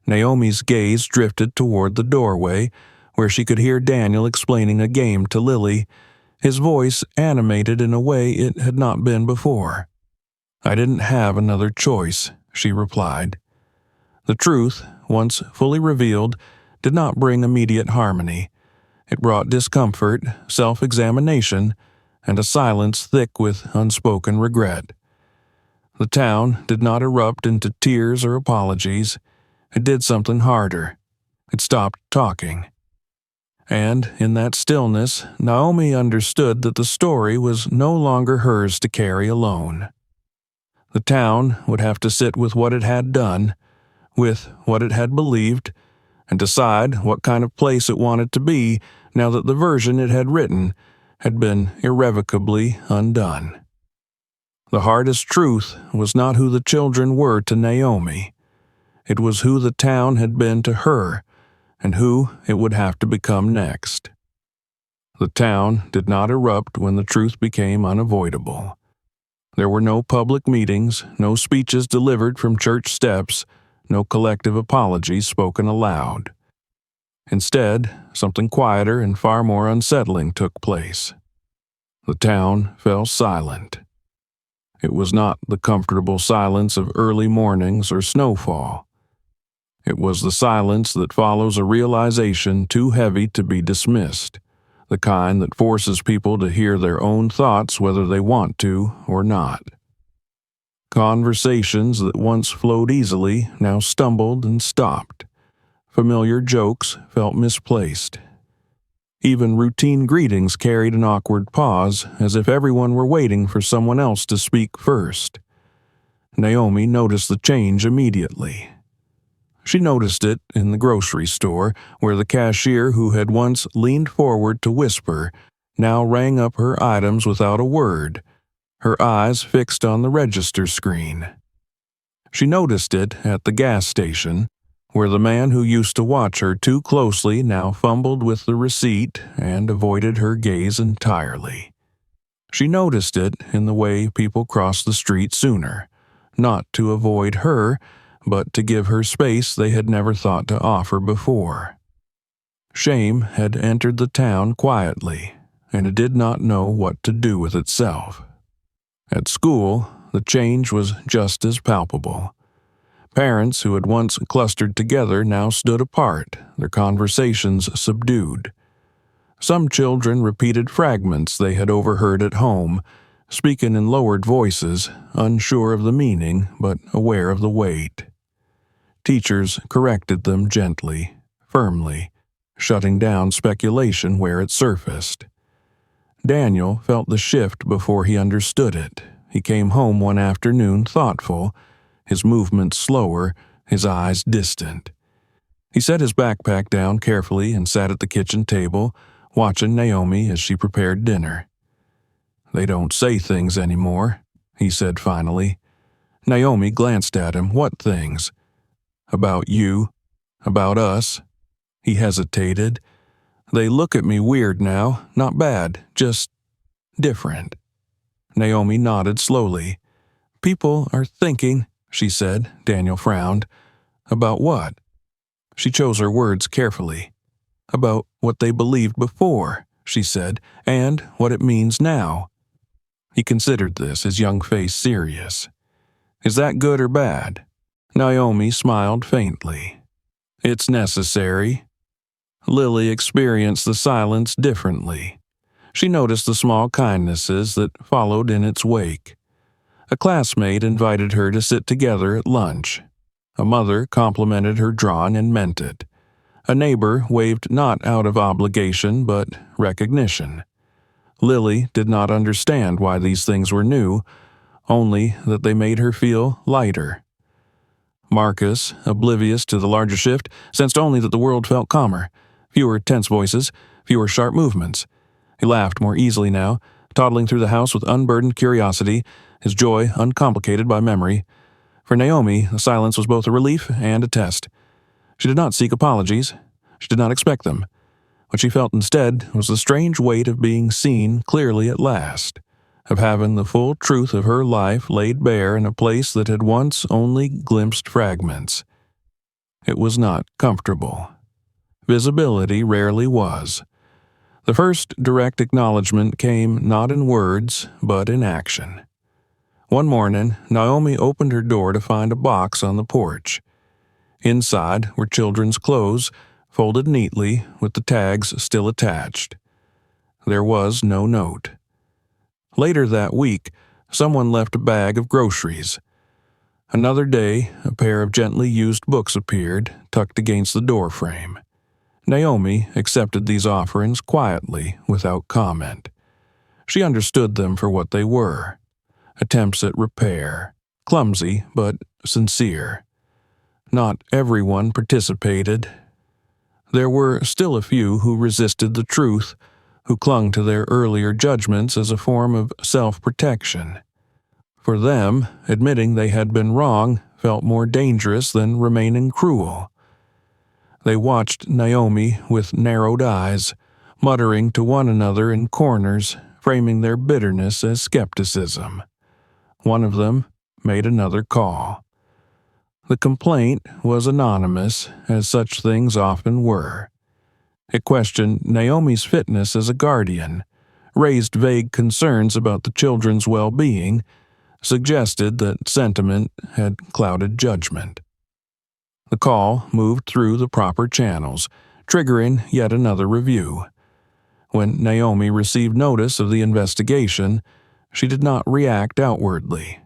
Naomi's gaze drifted toward the doorway, where she could hear Daniel explaining a game to Lily, his voice animated in a way it had not been before. "I didn't have another choice," she replied. The truth, once fully revealed, did not bring immediate harmony. It brought discomfort, self-examination, and a silence thick with unspoken regret. The town did not erupt into tears or apologies. It did something harder. It stopped talking. And in that stillness, Naomi understood that the story was no longer hers to carry alone. The town would have to sit with what it had done, with what it had believed, and decide what kind of place it wanted to be now that the version it had written had been irrevocably undone. The hardest truth was not who the children were to Naomi. It was who the town had been to her, and who it would have to become next. The town did not erupt when the truth became unavoidable. There were no public meetings, no speeches delivered from church steps, no collective apologies spoken aloud. Instead, something quieter and far more unsettling took place. The town fell silent. It was not the comfortable silence of early mornings or snowfall. It was the silence that follows a realization too heavy to be dismissed, the kind that forces people to hear their own thoughts whether they want to or not. Conversations that once flowed easily now stumbled and stopped. Familiar jokes felt misplaced. Even routine greetings carried an awkward pause, as if everyone were waiting for someone else to speak first. Naomi noticed the change immediately. She noticed it in the grocery store, where the cashier who had once leaned forward to whisper now rang up her items without a word, her eyes fixed on the register screen. She noticed it at the gas station, where the man who used to watch her too closely now fumbled with the receipt and avoided her gaze entirely. She noticed it in the way people crossed the street sooner, not to avoid her, but to give her space they had never thought to offer before. Shame had entered the town quietly, and it did not know what to do with itself. At school, the change was just as palpable. Parents who had once clustered together now stood apart, their conversations subdued. Some children repeated fragments they had overheard at home, speaking in lowered voices, unsure of the meaning but aware of the weight. Teachers corrected them gently, firmly, shutting down speculation where it surfaced. Daniel felt the shift before he understood it. He came home one afternoon thoughtful, his movements slower, his eyes distant. He set his backpack down carefully and sat at the kitchen table, watching Naomi as she prepared dinner. "They don't say things anymore," he said finally. Naomi glanced at him. "What things?" "About you. About us." He hesitated. "They look at me weird now. Not bad, just different." Naomi nodded slowly. "People are thinking," she said. Daniel frowned. "About what?" She chose her words carefully. "About what they believed before," she said, "and what it means now." He considered this, his young face serious. "Is that good or bad?" Naomi smiled faintly. "It's necessary." Lily experienced the silence differently. She noticed the small kindnesses that followed in its wake. A classmate invited her to sit together at lunch. A mother complimented her drawing and meant it. A neighbor waved not out of obligation but recognition. Lily did not understand why these things were new, only that they made her feel lighter. Marcus, oblivious to the larger shift, sensed only that the world felt calmer, fewer tense voices, fewer sharp movements. He laughed more easily now, toddling through the house with unburdened curiosity, his joy uncomplicated by memory. For Naomi, the silence was both a relief and a test. She did not seek apologies. She did not expect them. What she felt instead was the strange weight of being seen clearly at last, of having the full truth of her life laid bare in a place that had once only glimpsed fragments. It was not comfortable. Visibility rarely was. The first direct acknowledgement came not in words, but in action. One morning, Naomi opened her door to find a box on the porch. Inside were children's clothes, folded neatly, with the tags still attached. There was no note. Later that week, someone left a bag of groceries. Another day, a pair of gently used books appeared, tucked against the doorframe. Naomi accepted these offerings quietly, without comment. She understood them for what they were. Attempts at repair, clumsy but sincere. Not everyone participated. There were still a few who resisted the truth, who clung to their earlier judgments as a form of self-protection. For them, admitting they had been wrong felt more dangerous than remaining cruel. They watched Naomi with narrowed eyes, muttering to one another in corners, framing their bitterness as skepticism. One of them made another call. The complaint was anonymous, as such things often were. It questioned Naomi's fitness as a guardian, raised vague concerns about the children's well-being, suggested that sentiment had clouded judgment. The call moved through the proper channels, triggering yet another review. When Naomi received notice of the investigation, she did not react outwardly.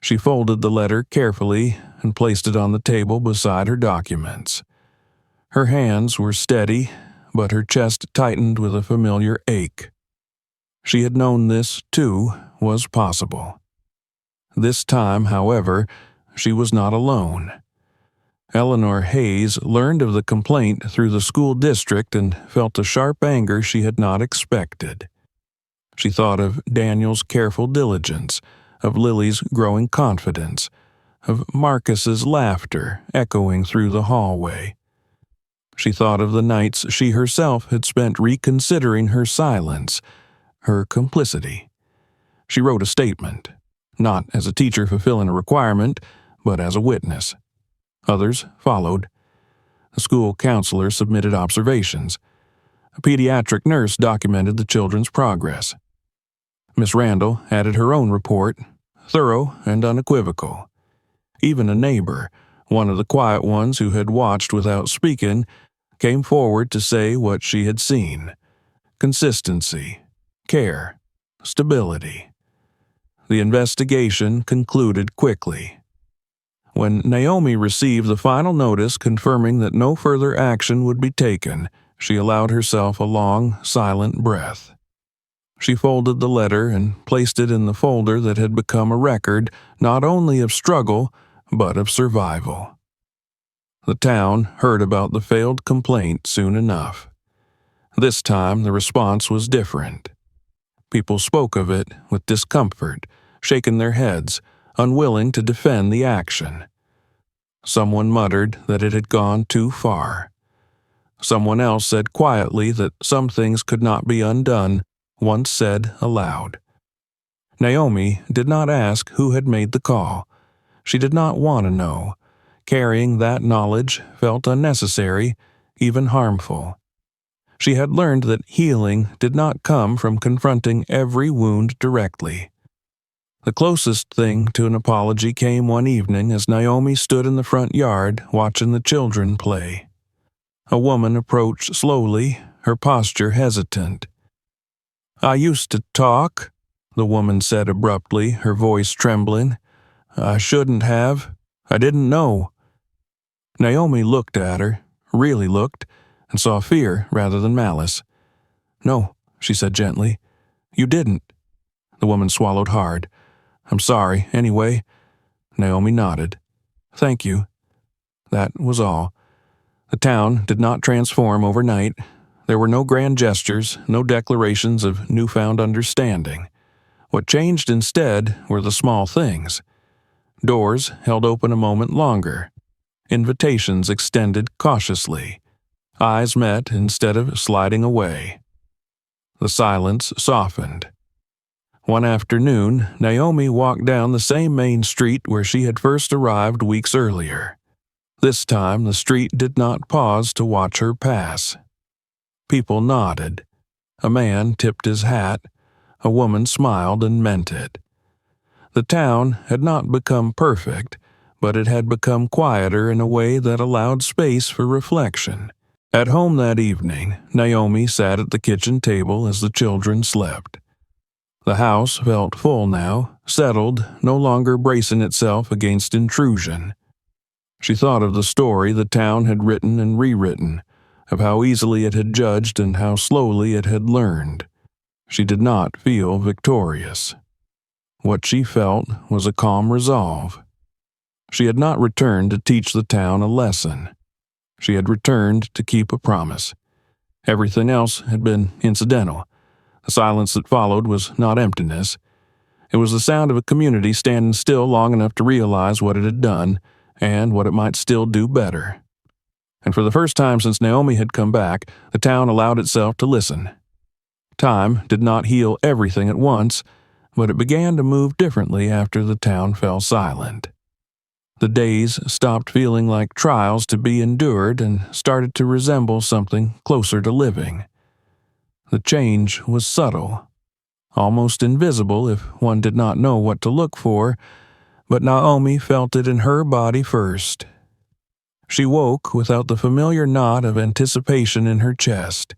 She folded the letter carefully and placed it on the table beside her documents. Her hands were steady, but her chest tightened with a familiar ache. She had known this, too, was possible. This time, however, she was not alone. Eleanor Hayes learned of the complaint through the school district and felt a sharp anger she had not expected. She thought of Daniel's careful diligence, of Lily's growing confidence, of Marcus's laughter echoing through the hallway. She thought of the nights she herself had spent reconsidering her silence, her complicity. She wrote a statement, not as a teacher fulfilling a requirement, but as a witness. Others followed. The school counselor submitted observations. A pediatric nurse documented the children's progress. Miss Randall added her own report, thorough and unequivocal. Even a neighbor, one of the quiet ones who had watched without speaking, came forward to say what she had seen. Consistency, care, stability. The investigation concluded quickly. When Naomi received the final notice confirming that no further action would be taken, she allowed herself a long, silent breath. She folded the letter and placed it in the folder that had become a record not only of struggle, but of survival. The town heard about the failed complaint soon enough. This time the response was different. People spoke of it with discomfort, shaking their heads, unwilling to defend the action. Someone muttered that it had gone too far. Someone else said quietly that some things could not be undone, once said aloud. Naomi did not ask who had made the call. She did not want to know. Carrying that knowledge felt unnecessary, even harmful. She had learned that healing did not come from confronting every wound directly. The closest thing to an apology came one evening as Naomi stood in the front yard watching the children play. A woman approached slowly, her posture hesitant. "I used to talk," the woman said abruptly, her voice trembling. "I shouldn't have. I didn't know." Naomi looked at her, really looked, and saw fear rather than malice. "No," she said gently. "You didn't." The woman swallowed hard. "I'm sorry, anyway." Naomi nodded. "Thank you." That was all. The town did not transform overnight. There were no grand gestures, no declarations of newfound understanding. What changed instead were the small things. Doors held open a moment longer. Invitations extended cautiously. Eyes met instead of sliding away. The silence softened. One afternoon, Naomi walked down the same main street where she had first arrived weeks earlier. This time, the street did not pause to watch her pass. People nodded. A man tipped his hat. A woman smiled and meant it. The town had not become perfect, but it had become quieter in a way that allowed space for reflection. At home that evening, Naomi sat at the kitchen table as the children slept. The house felt full now, settled, no longer bracing itself against intrusion. She thought of the story the town had written and rewritten, of how easily it had judged and how slowly it had learned. She did not feel victorious. What she felt was a calm resolve. She had not returned to teach the town a lesson. She had returned to keep a promise. Everything else had been incidental. The silence that followed was not emptiness. It was the sound of a community standing still long enough to realize what it had done and what it might still do better. And for the first time since Naomi had come back, the town allowed itself to listen. Time did not heal everything at once, but it began to move differently after the town fell silent. The days stopped feeling like trials to be endured and started to resemble something closer to living. The change was subtle, almost invisible if one did not know what to look for, but Naomi felt it in her body first. She woke without the familiar knot of anticipation in her chest.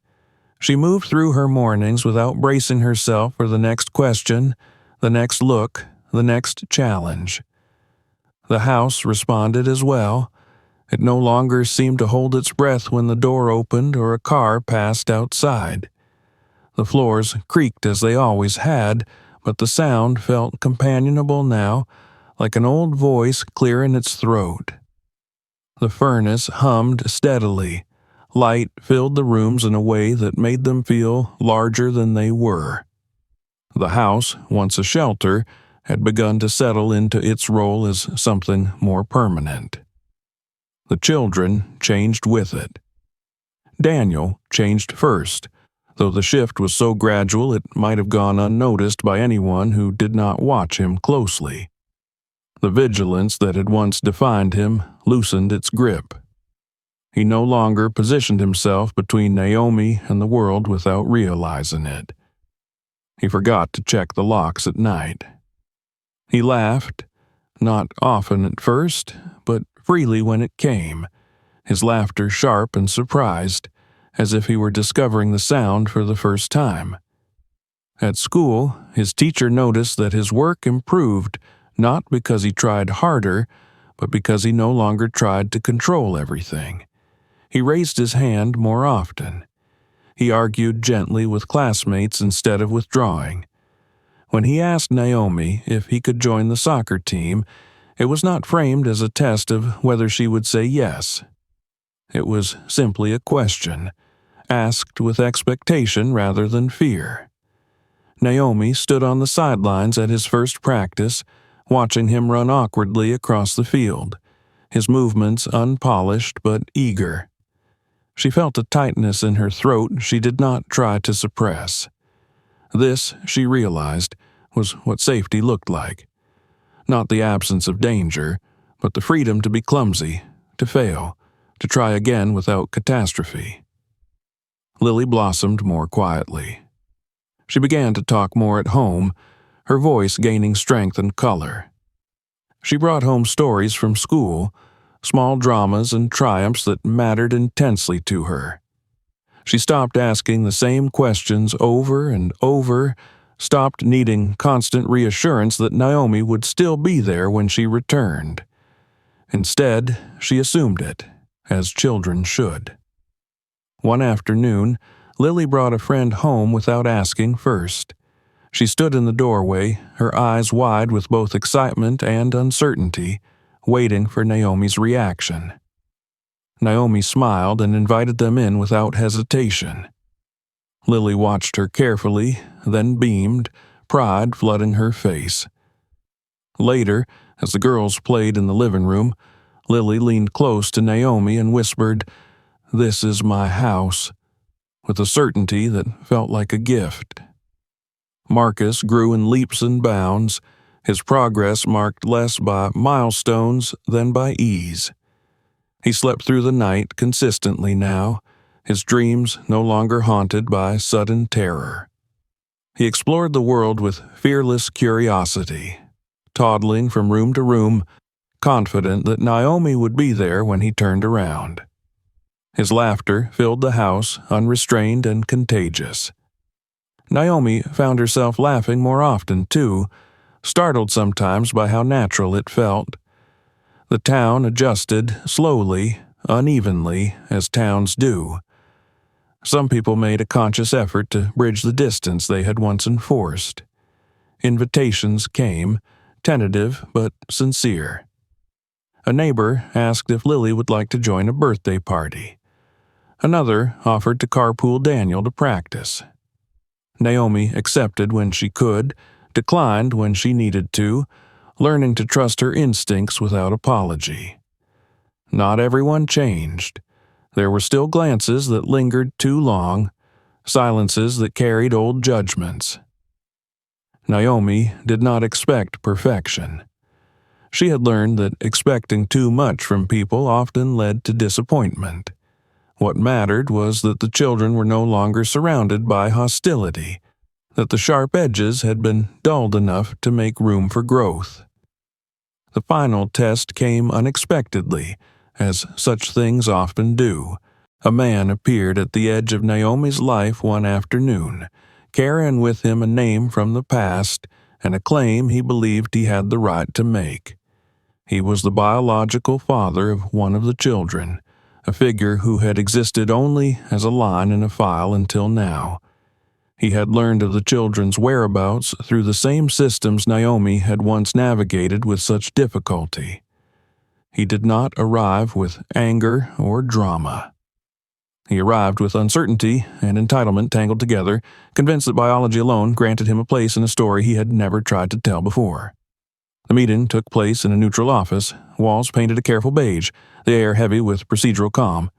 She moved through her mornings without bracing herself for the next question, the next look, the next challenge. The house responded as well. It no longer seemed to hold its breath when the door opened or a car passed outside. The floors creaked as they always had, but the sound felt companionable now, like an old voice clear in its throat. The furnace hummed steadily. Light filled the rooms in a way that made them feel larger than they were. The house, once a shelter, had begun to settle into its role as something more permanent. The children changed with it. Daniel changed first, though the shift was so gradual it might have gone unnoticed by anyone who did not watch him closely. The vigilance that had once defined him loosened its grip. He no longer positioned himself between Naomi and the world without realizing it. He forgot to check the locks at night. He laughed, not often at first, but freely when it came, his laughter sharp and surprised, as if he were discovering the sound for the first time. At school, his teacher noticed that his work improved, not because he tried harder, but because he no longer tried to control everything. He raised his hand more often. He argued gently with classmates instead of withdrawing. When he asked Naomi if he could join the soccer team, it was not framed as a test of whether she would say yes. It was simply a question, asked with expectation rather than fear. Naomi stood on the sidelines at his first practice, watching him run awkwardly across the field, his movements unpolished but eager. She felt a tightness in her throat she did not try to suppress. This, she realized, was what safety looked like. Not the absence of danger, but the freedom to be clumsy, to fail, to try again without catastrophe. Lily blossomed more quietly. She began to talk more at home, her voice gaining strength and color. She brought home stories from school, small dramas and triumphs that mattered intensely to her. She stopped asking the same questions over and over, stopped needing constant reassurance that Naomi would still be there when she returned. Instead, she assumed it, as children should. One afternoon, Lily brought a friend home without asking first. She stood in the doorway, her eyes wide with both excitement and uncertainty, waiting for Naomi's reaction. Naomi smiled and invited them in without hesitation. Lily watched her carefully, then beamed, pride flooding her face. Later, as the girls played in the living room, Lily leaned close to Naomi and whispered, "This is my house," with a certainty that felt like a gift. Marcus grew in leaps and bounds, his progress marked less by milestones than by ease. He slept through the night consistently now, his dreams no longer haunted by sudden terror. He explored the world with fearless curiosity, toddling from room to room, confident that Naomi would be there when he turned around. His laughter filled the house, unrestrained and contagious. Naomi found herself laughing more often, too, startled sometimes by how natural it felt. The town adjusted slowly, unevenly, as towns do. Some people made a conscious effort to bridge the distance they had once enforced. Invitations came, tentative but sincere. A neighbor asked if Lily would like to join a birthday party. Another offered to carpool Daniel to practice. Naomi accepted when she could, declined when she needed to, learning to trust her instincts without apology. Not everyone changed. There were still glances that lingered too long, silences that carried old judgments. Naomi did not expect perfection. She had learned that expecting too much from people often led to disappointment. What mattered was that the children were no longer surrounded by hostility, that the sharp edges had been dulled enough to make room for growth. The final test came unexpectedly, as such things often do. A man appeared at the edge of Naomi's life one afternoon, carrying with him a name from the past and a claim he believed he had the right to make. He was the biological father of one of the children, a figure who had existed only as a line in a file until now. He had learned of the children's whereabouts through the same systems Naomi had once navigated with such difficulty. He did not arrive with anger or drama. He arrived with uncertainty and entitlement tangled together, convinced that biology alone granted him a place in a story he had never tried to tell before. The meeting took place in a neutral office, walls painted a careful beige, the air heavy with procedural calm.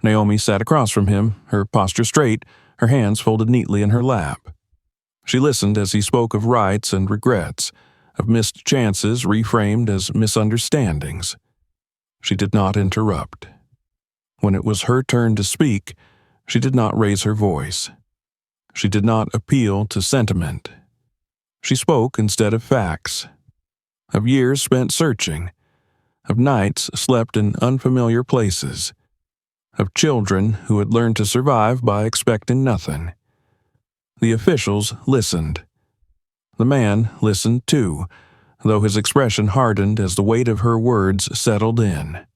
Naomi sat across from him, her posture straight, her hands folded neatly in her lap. She listened as he spoke of rights and regrets, of missed chances reframed as misunderstandings. She did not interrupt. When it was her turn to speak, she did not raise her voice. She did not appeal to sentiment. She spoke instead of facts, of years spent searching, of nights slept in unfamiliar places, of children who had learned to survive by expecting nothing. The officials listened. The man listened too, though his expression hardened as the weight of her words settled in.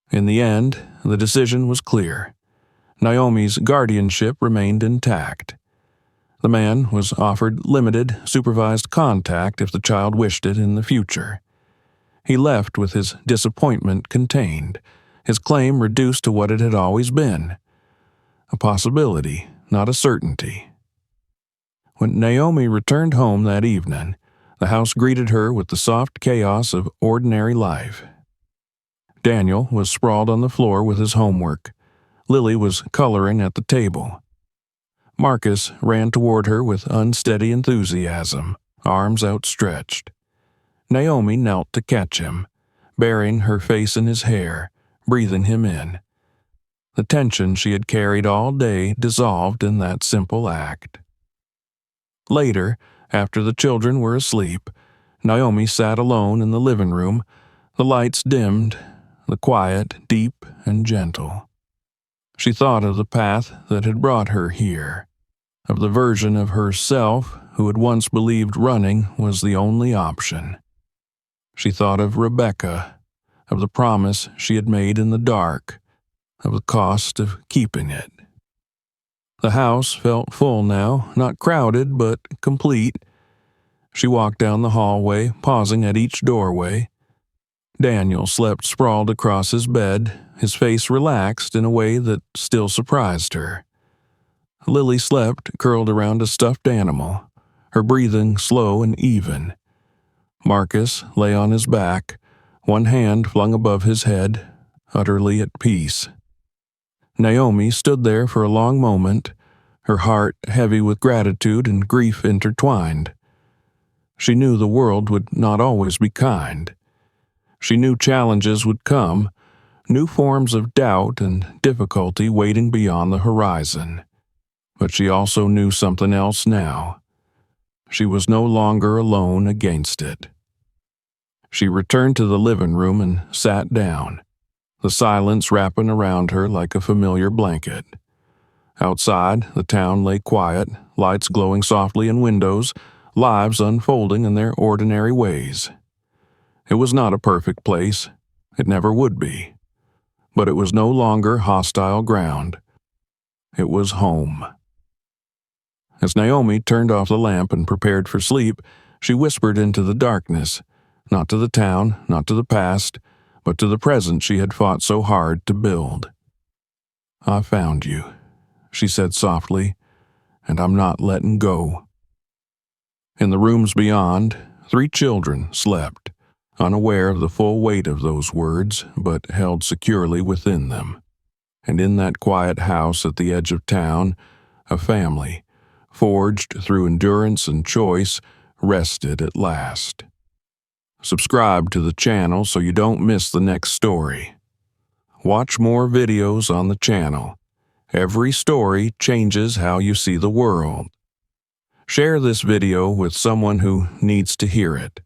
In the end, the decision was clear. Naomi's guardianship remained intact. The man was offered limited, supervised contact if the child wished it in the future. He left with his disappointment contained, his claim reduced to what it had always been, a possibility, not a certainty. When Naomi returned home that evening, the house greeted her with the soft chaos of ordinary life. Daniel was sprawled on the floor with his homework. Lily was coloring at the table. Marcus ran toward her with unsteady enthusiasm, arms outstretched. Naomi knelt to catch him, burying her face in his hair, breathing him in. The tension she had carried all day dissolved in that simple act. Later, after the children were asleep, Naomi sat alone in the living room, the lights dimmed, the quiet deep and gentle. She thought of the path that had brought her here, of the version of herself who had once believed running was the only option. She thought of Rebecca, of the promise she had made in the dark, of the cost of keeping it. The house felt full now, not crowded but complete. She walked down the hallway, pausing at each doorway. Daniel slept sprawled across his bed, his face relaxed in a way that still surprised her. Lily slept curled around a stuffed animal, her breathing slow and even. Marcus lay on his back, one hand flung above his head, utterly at peace. Naomi stood there for a long moment, her heart heavy with gratitude and grief intertwined. She knew the world would not always be kind. She knew challenges would come, new forms of doubt and difficulty waiting beyond the horizon. But she also knew something else now. She was no longer alone against it. She returned to the living room and sat down, the silence wrapping around her like a familiar blanket. Outside, the town lay quiet, lights glowing softly in windows, lives unfolding in their ordinary ways. It was not a perfect place. It never would be. But it was no longer hostile ground. It was home. As Naomi turned off the lamp and prepared for sleep, she whispered into the darkness, not to the town, not to the past, but to the present she had fought so hard to build. "I found you," she said softly, "and I'm not letting go." In the rooms beyond, 3 children slept, unaware of the full weight of those words, but held securely within them. And in that quiet house at the edge of town, a family, forged through endurance and choice, rested at last. Subscribe to the channel so you don't miss the next story. Watch more videos on the channel. Every story changes how you see the world. Share this video with someone who needs to hear it.